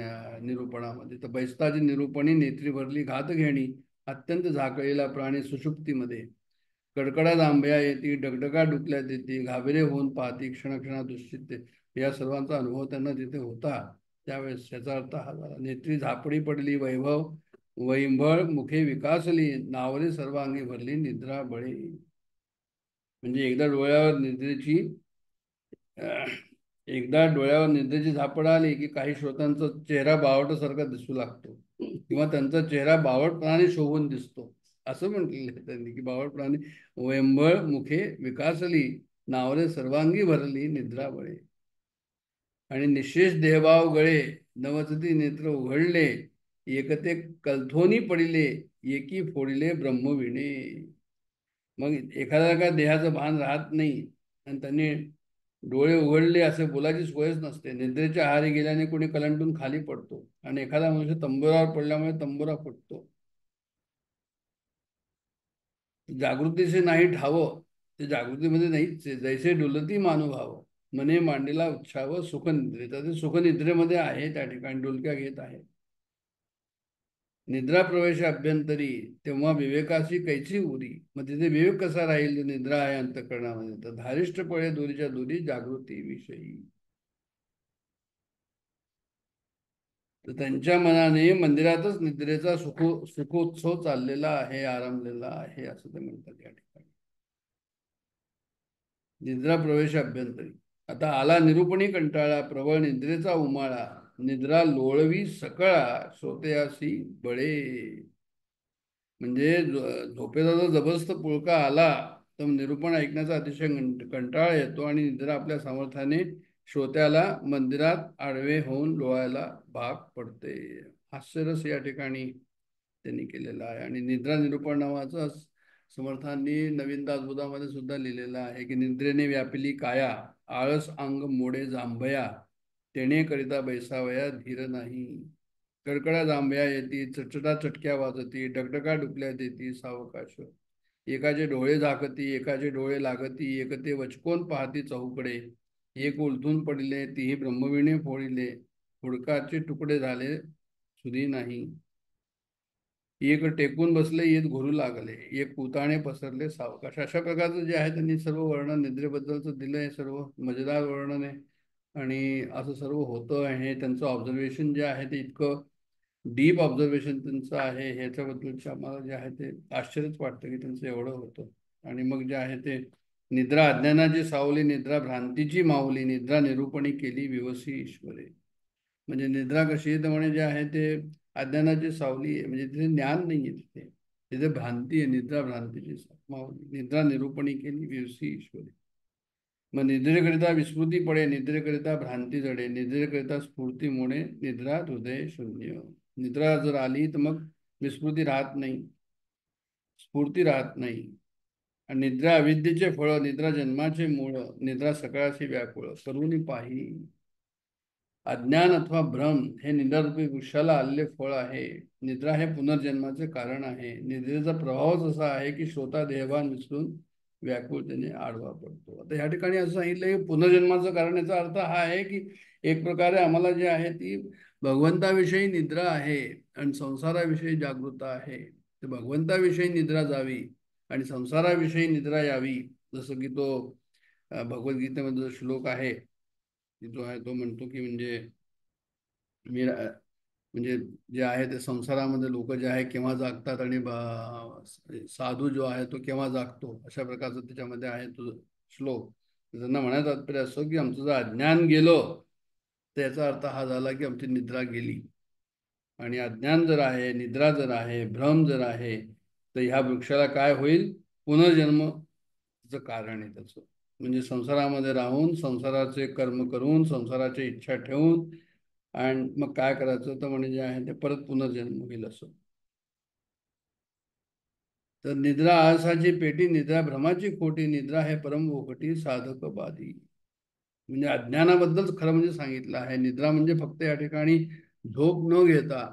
निरूपणामध्ये. तर बैसताची निरूपणी नेत्री भरली घात घेणी, अत्यंत झाकळलेला प्राणी सुषुप्तीमध्ये, कडकडा जांभया येती, डगडगा डुकल्यात येते, घाबरे होऊन पाहती, क्षणक्षणा दुश्चित्ते. या सर्वांचा अनुभव त्यांना तिथे होता त्यावेळेस. याचा अर्थ हा झाला, नेत्री झापडी पडली वैभव वैंभळ मुखे विकासली, नावरे सर्वांगी भरली निद्रा बळी. म्हणजे एकदा डोळ्यावर निद्रेची झापड आली की काही श्रोतांचा चेहरा बावटासारखा दिसू लागतो, किंवा त्यांचा चेहरा बावटपणाने शोभून दिसतो. असं म्हटलेलं आहे त्यांनी, की बावटपणाने वैंबळ मुखे विकासली, नावरे सर्वांगी भरली निद्रा बळे. आणि निशेष देहभाव गळे, नवचती नेत्र उघडले, एकते कलथोनी पडिले, एकी फोडिले ब्रह्मविणे. मग एखाद्याला काय देहाचं भान राहत नाही आणि त्यांनी डोळे उघडले असे बोलायची सोयच नसते. निद्रेच्या आहारी गेल्याने कोणी कलंडून खाली पडतो आणि एखादा मनुष्य तंबुरावर पडल्यामुळे तंबुरा फुटतो. जागृतीचे नाही ठावं, ते जागृतीमध्ये नाहीच, जैसे डुलती मानुभाव, मने मांडीला उत्साह सुखनिद्रेचा. ते सुखनिद्रेमध्ये आहे, त्या ठिकाणी डुलक्या घेत आहे. निद्रा प्रवेश अभ्यंतरी तेव्हा विवेकाशी कैची उरी. मग तिथे विवेक कसा राहील जो निद्रा आहे अंतःकरणामध्ये. तर धारिष्ट पळे दूरीच्या दूरी जागृती विषयी. तर त्यांच्या मनाने मंदिरातच निद्रेचा सुखोत्सव चाललेला आहे, आरंभलेला आहे, असं ते म्हणतात या ठिकाणी. निद्रा प्रवेश अभ्यंतरी. आता आला निरूपणी कंटाळा, प्रबळ निद्रेचा उमाळा, निद्रा लोळवी सकळा, श्रोत्यासी बळे. म्हणजे झोपेचा जर जबरदस्त पुळका आला तर निरूपण ऐकण्याचा अतिशय कंटाळा येतो आणि निद्रा आपल्या सामर्थ्याने श्रोत्याला मंदिरात आडवे होऊन लोळायला भाग पडते. हास्यरस या ठिकाणी त्यांनी केलेला आहे. आणि निद्रा निरूपण नावाचं समर्थांनी नवीन दासबोधामध्ये सुद्धा लिहिलेलं आहे की निद्रेने व्यापिली काया, आळस अंग मोडे जांभया, तेणे करिता बैसावया धीर नाही. कडकडा जांभया येती, चटचटा चटक्या वाजती, डगडगा डुकल्या देती सावकाश. एकाचे डोळे झाकती, एकाचे डोळे लागती, एक ते वचकोन पाहती चहूकडे. एक उलथून पडले, तीही ब्रह्मवीणे फोडिले, हुडकाचे तुकडे झाले सुधी नाही. एक टेकून बसले, येत घोरू लागले, एक कुताणे पसरले सावकाश. अशा प्रकारचं जे आहे त्यांनी सर्व वर्णन निद्रेबद्दलचं दिलं आहे. सर्व मजेदार वर्णन आहे आणि असं सर्व होतं आहे. त्यांचं ऑब्झर्वेशन जे आहे ते इतकं डीप ऑब्झर्वेशन त्यांचं आहे, ह्याच्याबद्दलचं आम्हाला जे आहे ते आश्चर्यच वाटतं की त्यांचं एवढं होतं. आणि मग जे आहे ते निद्रा अज्ञानाची सावली, निद्रा भ्रांतीची माऊली, निद्रा निरूपणी केली विवसी ईश्वरे. म्हणजे निद्रा कशी आहे तर म्हणे जे आहे ते अज्ञानाची सावली आहे, म्हणजे तिथे ज्ञान नाही आहे, तिथे तिथे भ्रांती आहे. निद्रा भ्रांतीची माऊली, निद्रा निरूपणी केली विवसी ईश्वरे. मग निद्रेकरिता विस्मृती पडे, निद्रेकरिता भ्रांती जडे, निद्रेकरिता स्फूर्ती मोडे, निद्रा हृदय शून्य. निद्रा जर आली तर मग विस्मृती राहत नाही, स्फूर्ती राहत नाही. आणि निद्रा अविद्येचे फळ, निद्रा जन्माचे मूळ, निद्रा सकाळची व्याकुळ करून पाही. अज्ञान अथवा भ्रम हे निद्रारूपी वृक्षाला आलेले फळ आहे. निद्रा हे पुनर्जन्माचे कारण आहे. निद्रेचा प्रभावच असा आहे की श्रोता देहभान विसरून व्याकुळतेने आडवा पडतो. आता ह्या ठिकाणी असं सांगितलं की पुनर्जन्माचं कारण, याचा अर्थ हा आहे की एक प्रकारे आम्हाला जे आहे ती भगवंताविषयी निद्रा आहे आणि संसाराविषयी जागृता आहे. तर भगवंताविषयी निद्रा जावी आणि संसाराविषयी निद्रा यावी. जसं की तो भगवद्गीतेमध्ये जो श्लोक आहे जो आहे तो म्हणतो की म्हणजे मी म्हणजे जे आहे ते संसारामध्ये लोक जे आहे केव्हा जागतात आणि साधू जो आहे तो केव्हा जागतो, अशा प्रकारचं त्याच्यामध्ये आहे तो श्लोक. त्यांना म्हणायचं तात्पर्य असं की आमचं जर अज्ञान गेलं तर याचा अर्थ हा झाला की आमची निद्रा गेली. आणि अज्ञान जर आहे, निद्रा जर आहे, भ्रम जर आहे, तर ह्या वृक्षाला काय होईल? पुनर्जन्मचं कारण आहे त्याचं. म्हणजे संसारामध्ये राहून, संसाराचे कर्म करून, संसाराची इच्छा ठेवून आणि मग काय करायचं तर म्हणजे जे आहे ते परत पुनर्जन्म होईल असं. तर निद्रा आळसाची पेटी, निद्रा भ्रमाची खोटी, निद्रा हे परम ओकटी साधक बाधी. म्हणजे अज्ञानाबद्दल खरं म्हणजे सांगितलं आहे. निद्रा म्हणजे फक्त या ठिकाणी झोप न घेता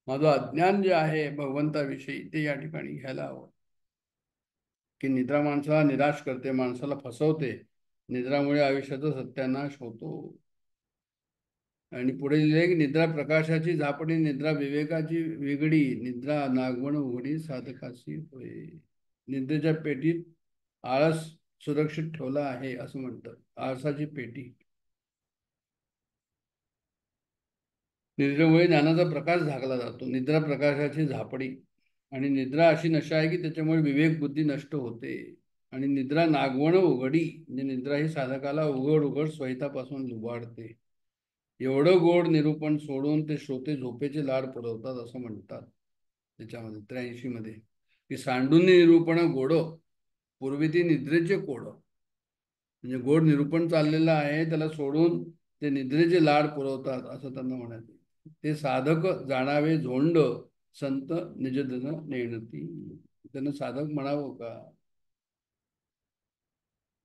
माझं अज्ञान जे आहे भगवंताविषयी ते या ठिकाणी घ्यायला हवं. की निद्रा माणसाला निराश करते, माणसाला फसवते. निद्रामुळे आयुष्याचा सत्यानाश होतो. आणि पुढे लिहिले की निद्रा प्रकाशाची झापडी, निद्रा विवेकाची वेगळी, निद्रा नागवण उघडी साधकाशी होय. निद्रेच्या पेटीत आळस सुरक्षित ठेवला आहे असं म्हणतात. आळसाची पेटी. निद्रेमुळे ज्ञानाचा प्रकाश झाकला जातो. निद्रा प्रकाशाची झापडी. आणि निद्रा अशी नशा आहे की त्याच्यामुळे विवेक बुद्धी नष्ट होते. आणि निद्रा नागवण उघडी, म्हणजे निद्रा ही साधकाला उघड उघड स्वहितापासून लुबाडते. एवढं गोड निरूपण सोडून ते श्रोते झोपेचे लाड पुरवतात असं म्हणतात त्याच्यामध्ये 83 मध्ये की सांडून निरूपण गोड, पूर्वी ती निद्रेचे कोड. म्हणजे गोड निरूपण चाललेलं आहे, त्याला सोडून ते निद्रेचे लाड पुरवतात असं त्यांना म्हणायचं. ते साधक जाणावे झोंड, संत निजधन नेणती. त्यांना साधक म्हणावं का?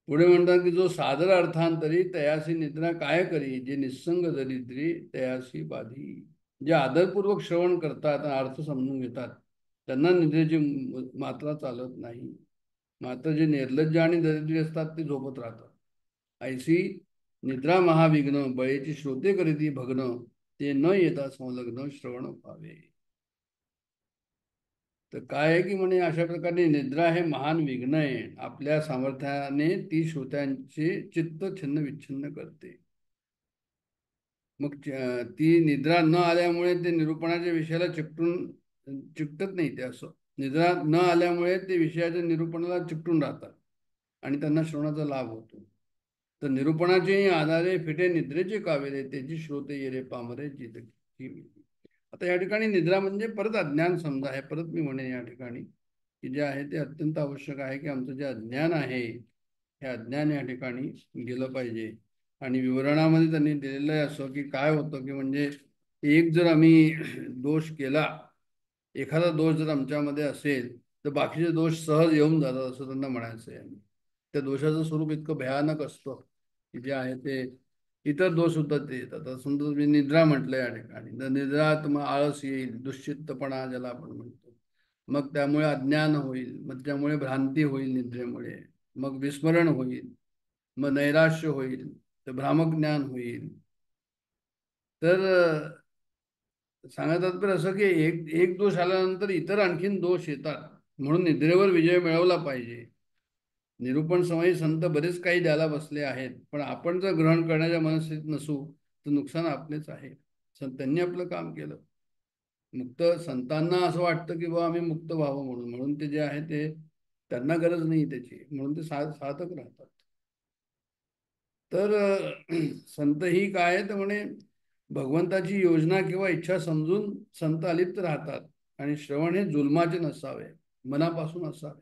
पुढे म्हणतात की जो सादर अर्थांतरी तयासी निद्रा काय करी, जे निसंग दरिद्री तयासी बाधी. जे आदरपूर्वक श्रवण करतात, अर्थ समजून घेतात, त्यांना निद्रेची मात्रा चालत नाही. मात्र जे निर्लज्ज आणि दरिद्री असतात ते झोपत राहतात. ऐसी निद्रा महाविघ्न, बळेची श्रोते करीती भग्न, ते न येता संलग्न श्रवण व्हावे. तर काय आहे की म्हणे अशा प्रकारे निद्रा हे महान विघ्न आहे. आपल्या सामर्थ्याने ती श्रोत्यांचे चित्त छिन्न विच्छिन्न करते. मग ती निद्रा न आल्यामुळे ते निरूपणाच्या विषयाला चिकटत नाही. ते असं निद्रा न आल्यामुळे ते विषयाच्या निरूपणाला चिकटून राहतात आणि त्यांना श्रवणाचा लाभ होतो. तर निरूपणाचे आधारे फिटे निद्रेचे कावेरे, त्याची श्रोते येरे पामरे जित. आता या ठिकाणी निद्रा म्हणजे परत अज्ञान समजा आहे. परत मी म्हणेन या ठिकाणी की जे आहे ते अत्यंत आवश्यक आहे की आमचं जे अज्ञान आहे हे अज्ञान या ठिकाणी गेलं पाहिजे. आणि विवरणामध्ये त्यांनी दिलेलं आहे असं की काय होतं की म्हणजे एक जर आम्ही दोष केला, एखादा दोष जर आमच्यामध्ये असेल तर बाकीचे दोष सहज येऊन जातात असं त्यांना म्हणायचं आहे. त्या दोषाचं स्वरूप इतकं भयानक असतं की जे आहे ते इतर दोष सुद्धा ते येतात. आता समजा तुम्ही निद्रा म्हटलं या ठिकाणी, तर निद्रात मग आळस येईल, दुश्चित्तपणा ज्याला आपण म्हणतो, मग त्यामुळे अज्ञान होईल, मग त्यामुळे भ्रांती होईल निद्रेमुळे, मग विस्मरण होईल, मग नैराश्य होईल, तर भ्रामक ज्ञान होईल. तर सांगायचं तात्पर्य असं की एक एक दोष आल्यानंतर इतर आणखीन दोष येतात. म्हणून निद्रेवर विजय मिळवला पाहिजे. निरूपण समयी संत बरेच काही द्यायला बसले आहेत, पण आपण जर ग्रहण करण्याच्या मनस्थितीत नसू तर नुकसान आपलेच आहे. त्यांनी आपलं काम केलं. मुक्त संतांना असं वाटतं की बाबा आम्ही मुक्त व्हावं म्हणून म्हणून ते जे आहे ते त्यांना गरज नाही त्याची, म्हणून ते साधक राहतात. तर संत ही काय तर म्हणे भगवंताची योजना किंवा इच्छा समजून संत अलिप्त राहतात. आणि श्रवण हे जुलमाचे नसावे, मनापासून असावे.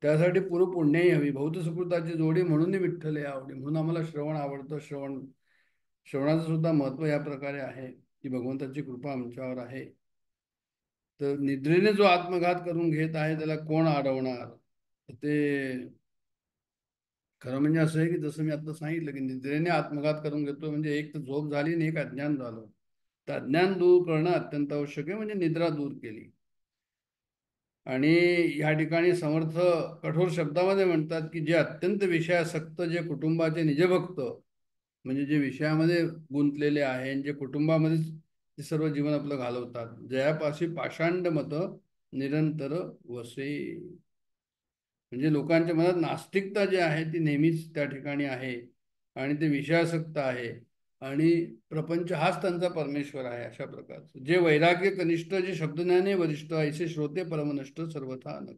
त्यासाठी पूर्व पुण्याही हवी, भौत सुकृताची जोडी, म्हणून विठ्ठल हे आवडे. म्हणून आम्हाला श्रवण आवडतं. श्रवणाचं सुद्धा महत्व या प्रकारे आहे की भगवंताची कृपा आमच्यावर आहे. तर निद्रेने जो आत्मघात करून घेत आहे त्याला कोण अडवणार. ते खरं म्हणजे असं आहे की जसं मी आता सांगितलं की निद्रेने आत्मघात करून घेतो म्हणजे एक तर झोप झाली आणि एक अज्ञान झालं. तर अज्ञान दूर करणं अत्यंत आवश्यक आहे, म्हणजे निद्रा दूर केली. आणि या ठिकाणी समर्थ कठोर शब्दामध्ये म्हणतात की जे अत्यंत विषयासक्त, जे कुटुंबाचे निजभक्त, म्हणजे जे विषयामध्ये गुंतलेले आहे, जे कुटुंबामध्ये ते सर्व जीवन आपलं घालवतात, जयापाशी पाषांड मत निरंतर वसे. म्हणजे लोकांच्या मनात नास्तिकता जी आहे ती नेहमीच त्या ठिकाणी आहे आणि ते विषयासक्त आहे आणि प्रपंच हाच त्यांचा परमेश्वर आहे. अशा प्रकारचं जे वैराग्य कनिष्ठ, जे शब्दज्ञाने वरिष्ठ, ऐसे श्रोते परमनष्ट सर्वथा न.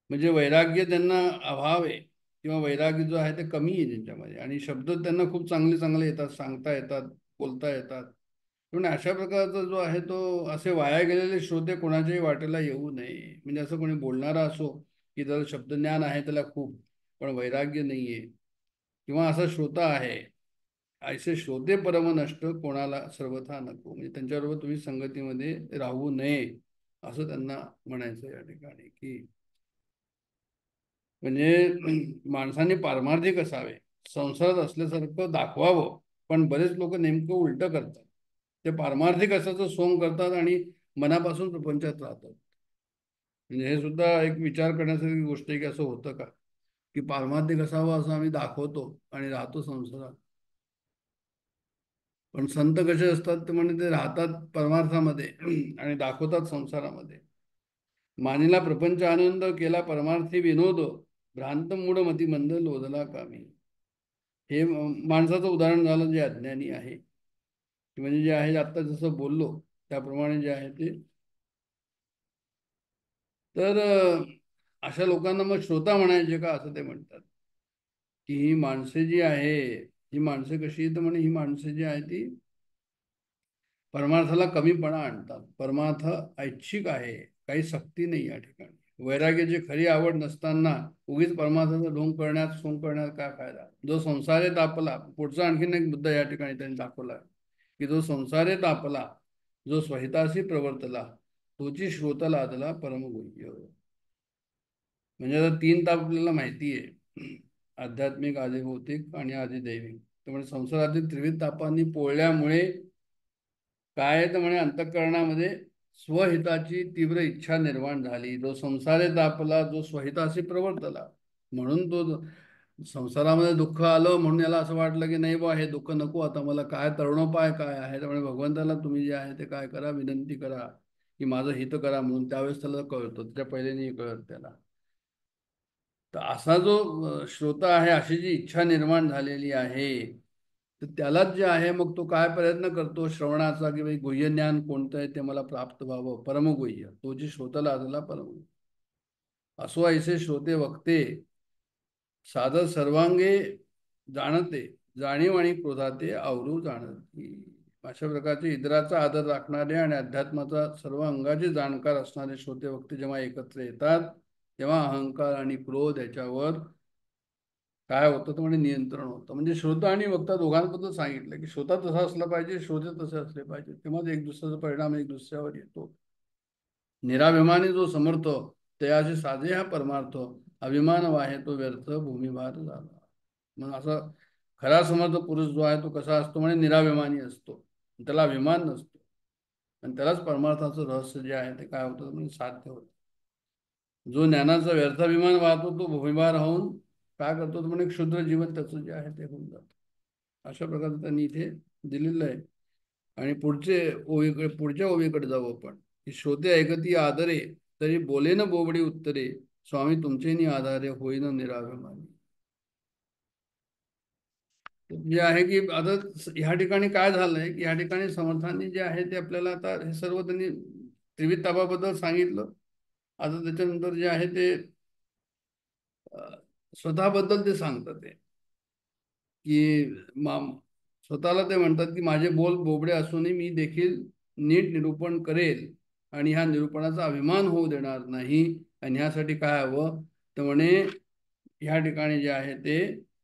म्हणजे वैराग्य त्यांना अभाव आहे किंवा वैराग्य जो आहे ते कमी आहे त्यांच्यामध्ये, आणि शब्द त्यांना खूप चांगले चांगले येतात, सांगता येतात, बोलता येतात. पण अशा प्रकारचा जो आहे तो असे वाया गेलेले श्रोते कोणाच्याही वाटेला येऊ नये. म्हणजे असं कोणी बोलणारा असो की त्याला शब्दज्ञान आहे त्याला खूप, पण वैराग्य नाहीये, किंवा असा श्रोता आहे, ऐसे श्रोते परम नष्ट कोणाला सर्वथा नको. म्हणजे त्यांच्याबरोबर तुम्ही संगतीमध्ये राहू नये असं त्यांना म्हणायचं या ठिकाणी. की म्हणजे माणसाने पारमार्थिक असावे, संसारात असल्यासारखं दाखवावं. पण बरेच लोक नेमकं उलटं करतात. ते पारमार्थिक असायचं सोंग करतात आणि मनापासून प्रपंचात राहतात. म्हणजे हे सुद्धा एक विचार करण्यासारखी गोष्ट आहे की असं होतं का की पारमार्थिक असावं असं आम्ही दाखवतो आणि राहतो संसारात. पण संत कसे असतात ते म्हणजे ते राहतात परमार्थामध्ये आणि दाखवतात संसारामध्ये. मानिला प्रपंच आनंद, केला परमार्थी विनोद, भ्रांत मूढ मती मंद लोधला कामी. हे माणसाचं उदाहरण झालं जे अज्ञानी आहे. म्हणजे जे आहे आता जसं बोललो त्याप्रमाणे जे आहे ते. तर अशा लोकांना मग श्रोता म्हणायचे का असं ते म्हणतात. की ही माणसे जी आहे, ही माणसं कशी, तर म्हणे ही माणसं जी आहे ती परमार्थाला कमीपणा आणतात. परमार्थ ऐच्छिक आहे, काही सक्ती नाही या ठिकाणी. वैराग्याची खरी आवड नसताना उगीच परमार्थाचा ढोंग करण्यात सोंग करण्यात काय फायदा. जो संसारे तापला, पुढचा आणखीन एक मुद्दा या ठिकाणी त्यांनी दाखवला की जो संसारे तापला, जो स्वहितासी प्रवर्तला, तोची श्रोत लादला परमगुह्य. म्हणजे आता तीन ताप आपल्याला माहिती आहे, आध्यात्मिक, आधिभौतिक आणि आधिदैविक. त्यामुळे संसारातील त्रिविध तापांनी पोळल्यामुळे काय तर म्हणे अंतःकरणामध्ये स्वहिताची तीव्र इच्छा निर्माण झाली. जो संसारे तापला, जो स्वहिताशी प्रवर्तला, म्हणून तो संसारामध्ये दुःख आलं म्हणून याला असं वाटलं की नाही बा हे दुःख नको, आता मला काय तरुणोपाय काय आहे. त्यामुळे भगवंताला तुम्ही जे आहे ते काय करा, विनंती करा की माझं हित करा म्हणून, त्यावेळेस त्याला कळतं, त्याच्या पहिले नाही कळत त्याला. तर असा जो श्रोता आहे, अशी जी इच्छा निर्माण झालेली आहे, तर त्यालाच जे आहे मग तो काय प्रयत्न करतो श्रवणाचा, की भाई गुह्य ज्ञान कोणतं आहे ते मला प्राप्त व्हावं, परमगुह्य, तो जी श्रोताला आलेला परम. असो ऐसे श्रोते वक्ते सादर सर्वांगे जाणते, जाणीव आणि क्रोधाते आवरू जाणती. अशा प्रकारचे इतराचा आदर राखणारे आणि अध्यात्माचा सर्व अंगाचे जाणकार असणारे श्रोते वक्ते जेव्हा एकत्र येतात, तेव्हा अहंकार आणि क्रोध याच्यावर काय होतं तर म्हणजे नियंत्रण होतं. म्हणजे श्रोता आणि वक्ता दोघांबद्दल सांगितलं की श्रोता तसा असला पाहिजे, श्रोते तसे असले पाहिजे, तेव्हा एक दुसऱ्याचा परिणाम एक दुसऱ्यावर येतो. निराभिमानी जो समर्थ तयाचे साधे हा परमार्थ, अभिमान वाहे तो व्यर्थ भूमिभार झाला. मग असं खरा समर्थ पुरुष जो आहे तो कसा असतो म्हणजे निराभिमानी असतो, त्याला अभिमान नसतो, आणि त्यालाच परमार्थाचं रहस्य जे आहे ते काय होतं म्हणजे साध्य होतं. जो ज्ञानाचा व्यर्थ अभिमान वाहतो तो भूमिभार होऊन काय करतो तो म्हणजे क्षुद्र जीवन त्याचं जे आहे ते होऊन जातं. अशा प्रकारे त्यांनी इथे दिलेलं आहे. आणि पुढच्या ओवीकडे जाऊ आपण, की श्रोते ऐकती आदरे तरी बोले न बोबडी उत्तरे, स्वामी तुमचे नि आधारे होईन निराभिमानी. जे आहे की आता ह्या ठिकाणी काय झालंय की ह्या ठिकाणी समर्थांनी जे आहे ते आपल्याला आता हे सर्व त्यांनी त्रिविध तापाबद्दल सांगितलं. आता त्याच्यानंतर जे आहे ते स्वतःबद्दल ते सांगतात ते की स्वतःला ते म्हणतात की माझे बोल बोबडे असूनही मी देखील नीट निरूपण करेल आणि ह्या निरूपणाचा अभिमान होऊ देणार नाही. आणि ह्यासाठी काय हवं तर म्हणे ह्या ठिकाणी जे आहे ते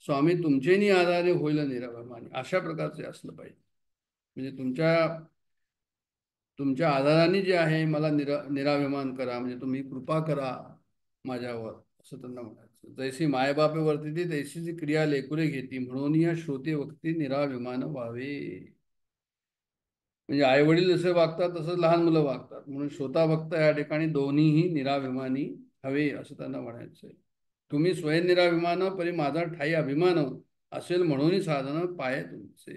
स्वामी तुमचेनी आधारे होईल निराभिमानी, अशा प्रकारचे असलं पाहिजे. म्हणजे तुमच्या आधाराने जे आहे मला निराभिमान करा, म्हणजे तुम्ही कृपा करा माझ्यावर, असं त्यांना म्हणायचं. जैसी मायबापे वर्तिती तैसी जी क्रिया लेकुरे घेती, म्हणून या श्रोते वक्ती निराभिमान व्हावे. म्हणजे आई वडील जसे वागतात तसंच लहान मुलं वागतात, म्हणून श्रोता वक्ता या ठिकाणी दोन्हीही निराभिमानी हवे असं त्यांना म्हणायचंय. तुम्ही स्वयं निराभिमान परी माझा ठाई अभिमान असेल म्हणून साधन पाय तुमचे.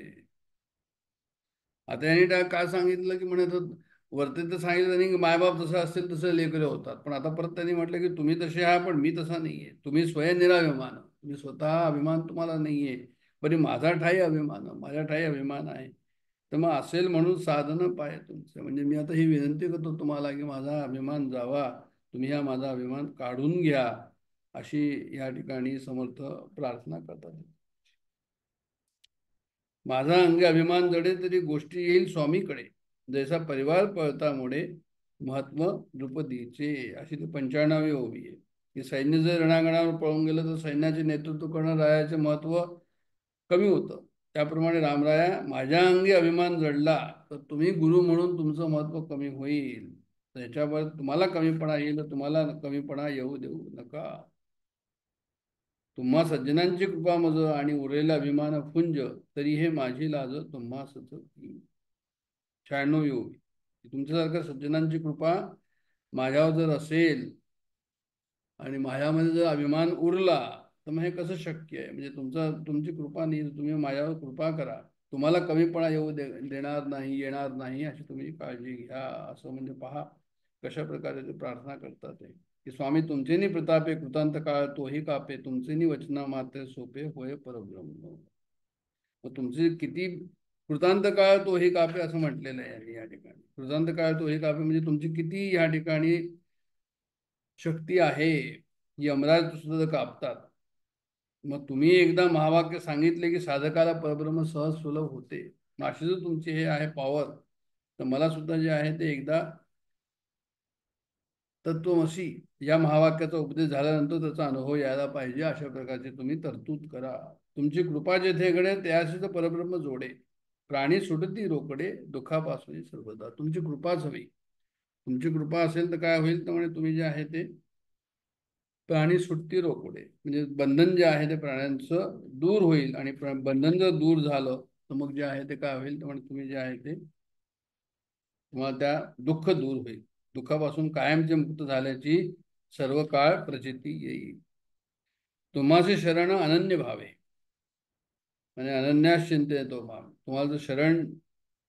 आता यांनी काय सांगितलं की म्हणे वरती तर सांगितलं त्यांनी की मायबाप जसं असतील तसे लेकरे होतात, पण आता परत त्यांनी म्हटलं की तुम्ही तसे आहात पण मी तसा नाहीये. तुम्ही स्वयं निराभिमान, तुम्ही स्वतः अभिमान तुम्हाला नाहीये, परी माझा ठाई अभिमान, माझ्या ठाई अभिमान आहे. तर मग असेल म्हणून साधन पाय तुमचे. म्हणजे मी आता ही विनंती करतो तुम्हाला की माझा अभिमान जावा, तुम्ही हा माझा अभिमान काढून घ्या, अशी या ठिकाणी समर्थ प्रार्थना करतात. माझा अंगे अभिमान जडे तरी गोष्टी येईल स्वामीकडे, जैसा परिवार पळतामुळे महत्व द्रुपदीचे, अशी ती 95वी ओवी आहे. की सैन्य जर रणांगणावर पळून गेलं तर सैन्याचे नेतृत्व करणं रायाचे महत्व कमी होतं. त्याप्रमाणे रामराया माझ्या अंगी अभिमान जडला तर तुम्ही गुरु म्हणून तुमचं महत्व कमी होईल, त्याच्यावर तुम्हाला कमीपणा येईल, तुम्हाला कमीपणा येऊ देऊ नका. तुम्हा सज्जनांची कृपा मज आणि उरलेला अभिमान पुंज, तरी हे माझी लाज तुम्हा सच. 96 येऊ, तुमच्यासारख्या सज्जनांची कृपा माझ्यावर जर असेल आणि माझ्यामध्ये जर अभिमान उरला तर मग हे कसं शक्य आहे. म्हणजे तुमची कृपा नाही, तुम्ही माझ्यावर कृपा करा, तुम्हाला कमीपणा येऊ देणार नाही, येणार नाही, अशी तुम्ही काळजी घ्या. असं म्हणजे पहा कशा प्रकारे ते प्रार्थना करतात ते की स्वामी तुमचेनी प्रतापे कृतांत काळ तोही कापे, तुमचेनी वचना मात्र सोपे होय परब्रह्म. मग तुमचे किती कृतांत काळ तोही कापे असं म्हटलेलं आहे या ठिकाणी. कृतांत काळ तोही कापे म्हणजे तुमची किती या ठिकाणी शक्ती आहे, यमराज सुद्धा कापतात. मग तुम्ही एकदा महावाक्य सांगितले की साधकाला परब्रह्म सहज सुलभ होते. अशी जर तुमची हे आहे पॉवर, तर मला सुद्धा जे आहे ते एकदा तत्वमसी या महावाक्याचा उपदेश झाल्यानंतर त्याचा अनुभव यायला पाहिजे. अशा प्रकारचे तुम्ही तरतूद करा. तुमची कृपा जेथे घडे त्याशी तर परब्रह्म जोडे, प्राणी सुटती रोकडे दुःखापासून सर्वदा. तुमची कृपाच हवी. तुमची कृपा असेल तर काय होईल तर म्हणजे तुम्ही जे आहे ते प्राणी सुटती रोकडे, म्हणजे बंधन जे आहे ते प्राण्यांचं दूर होईल. आणि बंधन जर दूर झालं तर मग जे आहे ते काय होईल तर म्हणजे तुम्ही जे आहे ते तुम्हाला त्या दुःख दूर होईल, दुःखापासून कायमचे मुक्त झाल्याची सर्व काळ प्रचिती येईल. तुम्हाचे शरण अनन्य भावे, म्हणजे अनन्यास चिंते तो भाव. तुम्हाला जर शरण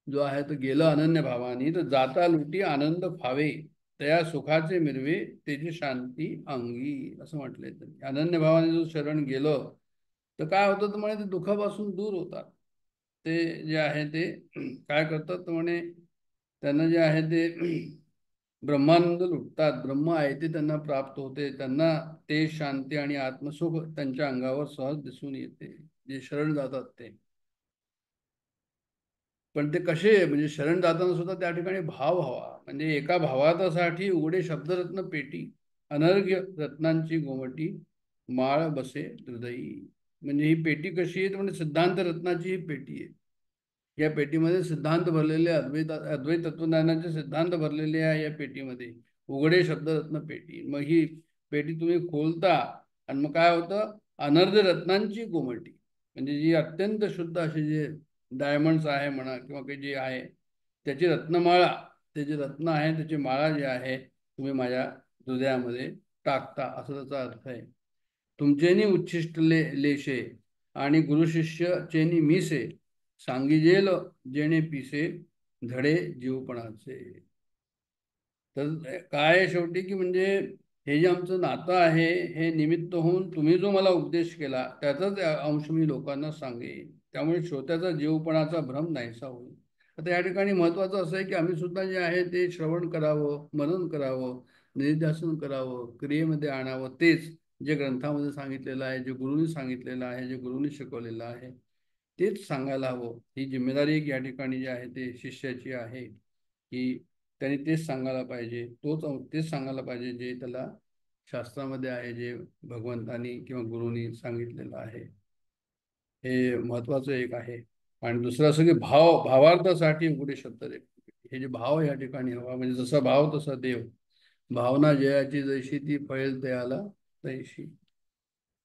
जो आहे तो गेलं अनन्य भावानी, तर जाता लुटी आनंद फावे, त्या सुखाचे मिरवे त्याची शांती अंगी, असं म्हटलंय त्यांनी. अनन्य भावाने जो शरण गेलं तर काय होतं तर म्हणे ते दुःखापासून दूर होतात. ते जे आहे ते काय करतात तर म्हणे त्यांना जे आहे ते ब्रह्मानंद लुटतात, ब्रह्म आहे ते त्यांना प्राप्त होते, त्यांना ते शांती आणि आत्मसुख त्यांच्या अंगावर सहज दिसून येते, जे शरण जातात ते. पण ते कसे, म्हणजे शरण जाताना सुद्धा त्या ठिकाणी भाव हवा, म्हणजे एका भावासाठी उघडे शब्दरत्न पेटी, अनर्घ्य रत्नांची गोमटी, माळ बसे हृदयी. म्हणजे ही पेटी कशी आहे, म्हणजे सिद्धांत रत्नाची ही पेटी आहे. या पेटीमध्ये सिद्धांत भरलेले, अद्वैत तत्वज्ञानाचे सिद्धांत भरलेले आहे या पेटीमध्ये, उघडे शब्दरत्न पेटी. मग ही पेटी तुम्ही खोलता आणि मग काय होतं, अनर्घ्य रत्नांची गोमटी, म्हणजे जी अत्यंत शुद्ध अशी जे डायमंड्स आहे म्हणा किंवा काही जे आहे त्याची रत्नमाळा, ते जे रत्न आहे त्याची माळा जी आहे तुम्ही माझ्या हृदयामध्ये टाकता, असं त्याचा अर्थ आहे. तुमचेनी उच्छिष्टले लेशे आणि गुरु शिष्य चेनी मिसे, सांगिजेल जेणे पिसे धडे जीवपणाचे. तर काय शेवटी की म्हणजे हे जे आमचं नातं आहे हे निमित्त होऊन तुम्ही जो मला उपदेश केला त्याचाच अंश मी लोकांना सांगेन, त्यामुळे श्रोत्याचा जीवपणाचा भ्रम नाहीसा होईल. आता या ठिकाणी महत्वाचं असं आहे की आम्ही सुद्धा जे आहे ते श्रवण करावं, मनन करावं, निधिध्यासन करावं, क्रियेमध्ये आणावं, तेच जे ग्रंथामध्ये सांगितलेलं आहे, जे गुरुनी सांगितलेलं आहे, जे गुरुनी शिकवलेलं आहे तेच सांगायला हवं. ही जिम्मेदारी एक या ठिकाणी जी आहे ते शिष्याची आहे की त्यांनी तेच सांगायला पाहिजे, तेच सांगायला पाहिजे जे त्याला शास्त्रामध्ये आहे, जे भगवंतानी किंवा गुरुनी सांगितलेलं आहे. हे महत्वाचं एक आहे. आणि दुसरं असं की भावार्थासाठी उघडे शब्द रे, हे जे भाव या ठिकाणी हवा, म्हणजे जसा भाव तसा देव, भावना जयाची जैशी ती फळेल त्याला तैशी.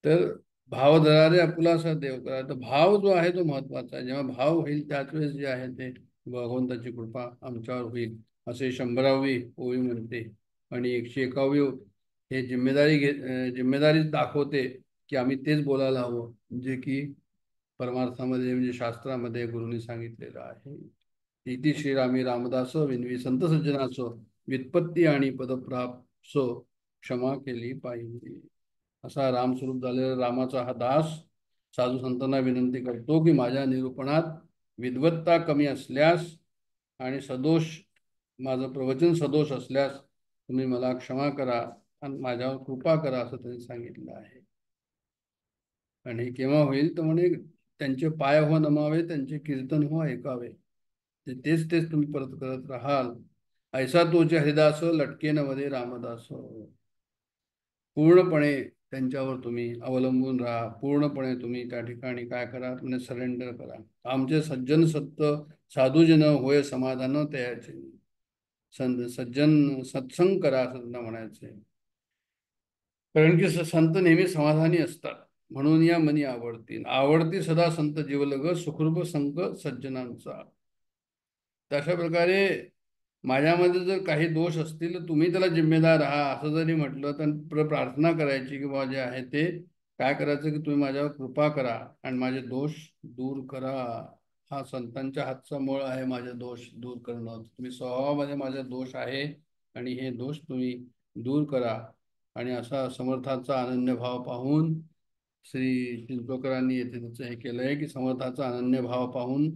तर भाव धरारे आपुलासा देव करा, तर भाव जो आहे तो महत्वाचा आहे. जेव्हा भाव होईल त्याच वेळेस जे आहे ते भगवंताची कृपा आमच्यावर होईल, असे 100वी ओवी म्हणते. आणि 101वी हे जिम्मेदारी दाखवते की आम्ही तेच बोलायला हवं जे की परमार्थामध्ये म्हणजे शास्त्रामध्ये गुरुनी सांगितलेलं आहे. इति श्रीरामी रामदास विनवी संत सज्जनासो, व्युत्पत्ती आणि पदप्राप्सो क्षमा केली पाहिजे. असा रामस्वरूप झालेला रामाचा हा दास साधू संतांना विनंती करतो की माझ्या निरूपणात विद्वत्ता कमी असल्यास आणि सदोष, माझं प्रवचन सदोष असल्यास तुम्ही मला क्षमा करा आणि माझ्यावर कृपा करा, असं त्यांनी सांगितलं आहे. आणि हे केव्हा होईल तर म्हणे त्यांचे पाय हो नमावे, त्यांचे कीर्तन हो ऐकावे, तेच तेच तुम्ही परत करत राहाल. ऐसा तोचे हरिदास लटकेन मध्ये रामदास. पूर्णपणे त्यांच्यावर तुम्ही अवलंबून राहा, पूर्णपणे तुम्ही त्या ठिकाणी काय करा, म्हणजे सरेंडर करा. आमचे सज्जन सत्य साधूजन होय समाधान त्याचे, सज्जन सत्संग करा असं त्यांना म्हणायचंय. कारण की संत नेहमी समाधानी असतात, म्हणून या मनी आवडती आवडती सदा संत जीवलग, सुखरूप संक सज्जनांचा. तशा प्रकारे माझ्यामध्ये जर काही दोष असतील तर तुम्ही त्याला जिम्मेदार आहात असं जरी म्हटलं तर प्रार्थना करायची की बाबा जे आहे ते काय करायचं की तुम्ही माझ्यावर कृपा करा आणि माझे दोष दूर करा. हा संतांच्या हातचा मोळ आहे, माझे दोष दूर करणं. तुम्ही स्वभावामध्ये माझे दोष आहे आणि हे दोष तुम्ही दूर करा. आणि असा समर्थाचा अनन्य भाव पाहून श्री चिंचोकरांनी येथे त्याचं हे केलंय की समर्थाचा अनन्य भाव पाहून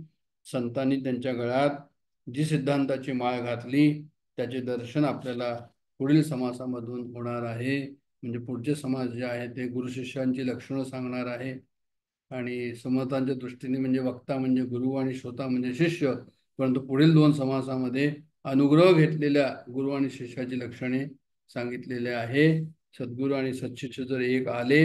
संतांनी त्यांच्या गळ्यात जी सिद्धांताची माळ घातली त्याचे दर्शन आपल्याला पुढील समासामधून होणार आहे. म्हणजे पुढचे समास जे आहे ते गुरु शिष्यांची लक्षणं सांगणार आहे. आणि समर्थांच्या दृष्टीने म्हणजे वक्ता म्हणजे गुरु आणि श्रोता म्हणजे शिष्य, परंतु पुढील 2 समासामध्ये अनुग्रह घेतलेल्या गुरु आणि शिष्याची लक्षणे सांगितलेले आहे. सद्गुरू आणि सत्शिष्य जर एक आले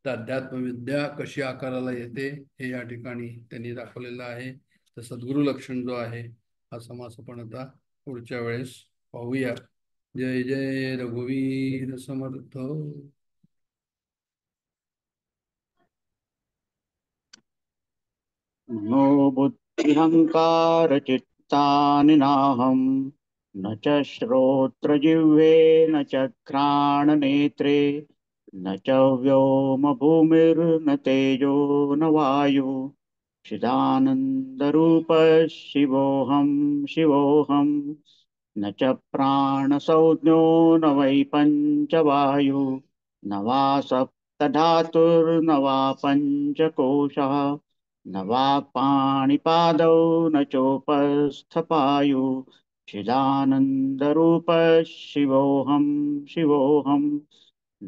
तर अध्यात्मविद्या कशी आकाराला येते हे या ठिकाणी त्यांनी दाखवलेलं आहे. तर सद्गुरू लक्षण जो आहे हा समास आपण आता पुढच्या वेळेस पाहूया. जय जय रघुवीर समर्थ. नो बुद्धिहंकार चित्तानि नाहम्, न च श्रोत्रजिह्वे न च घ्राणनेत्रे न च व्योम भूमिर्न तेजो न वायु चिदानन्दरूप शिवोऽहं शिवोऽहं न च प्राणसंज्ञो न वै पञ्चवायु न वा सप्तधातुर्न वा पञ्चकोशः न वा पाणिपादौ न चोपस्थपायु चिदानन्दरूप शिवोऽहं शिवोऽहं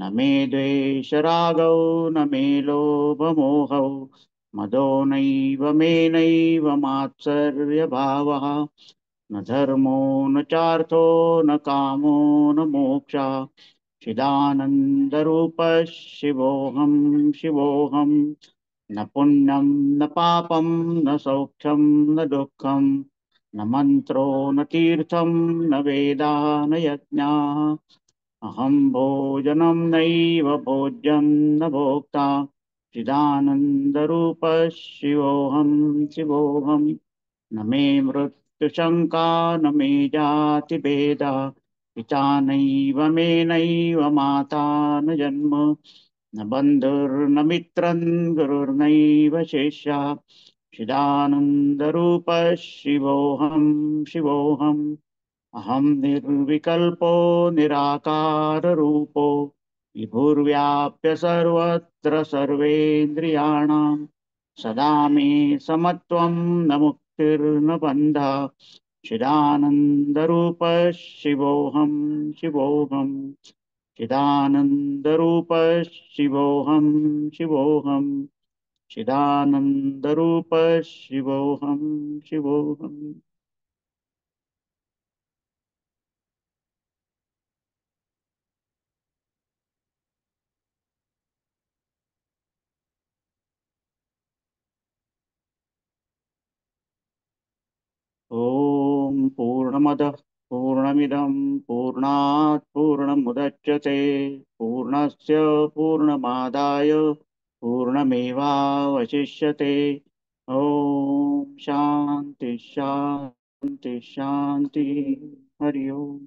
न मे द्वेषरागौ न मे लोभमोहौ मदो नैव मे नैव मात्सर्यभावः न धर्मो न चार्थो न कामो न मोक्षः चिदानन्दरूपः शिवोऽहं शिवोऽहं न पुण्यं न पापं न सौख्यं न दुःखं न मन्त्रो न तीर्थं न वेदा न यज्ञाः अहं भोजनं नैव भोज्यं न भोक्ता चिदानन्दरूपः शिवोऽहं शिवोऽहं न मे मृत्युशङ्का न मे जातिभेदः पिता नैव मे नैव माता न जन्म न बन्धुर्न मित्रं गुरुर्नैव शिष्यः चिदानन्दरूपः शिवोऽहं शिवोऽहम् अहं निर्विकल्पो निराकाररूपो विभुर्व्याप्य सर्वत्र सर्वेन्द्रियाणां सदा मे समत्वं न मुक्तिर्न बन्धः चिदानन्दरूपः शिवोऽहं शिवोऽहं चिदानन्दरूपः शिवोऽहं शिवोऽहं चिदानन्दरूपः शिवोऽहं शिवोऽहम्। ॐ पूर्णमदः पूर्णमिदं पूर्णात् पूर्णमुदच्यते पूर्णस्य पूर्णमादाय पूर्णमेवावशिष्यते। ॐ शान्ति शान्ति शान्ति हरि ओम्।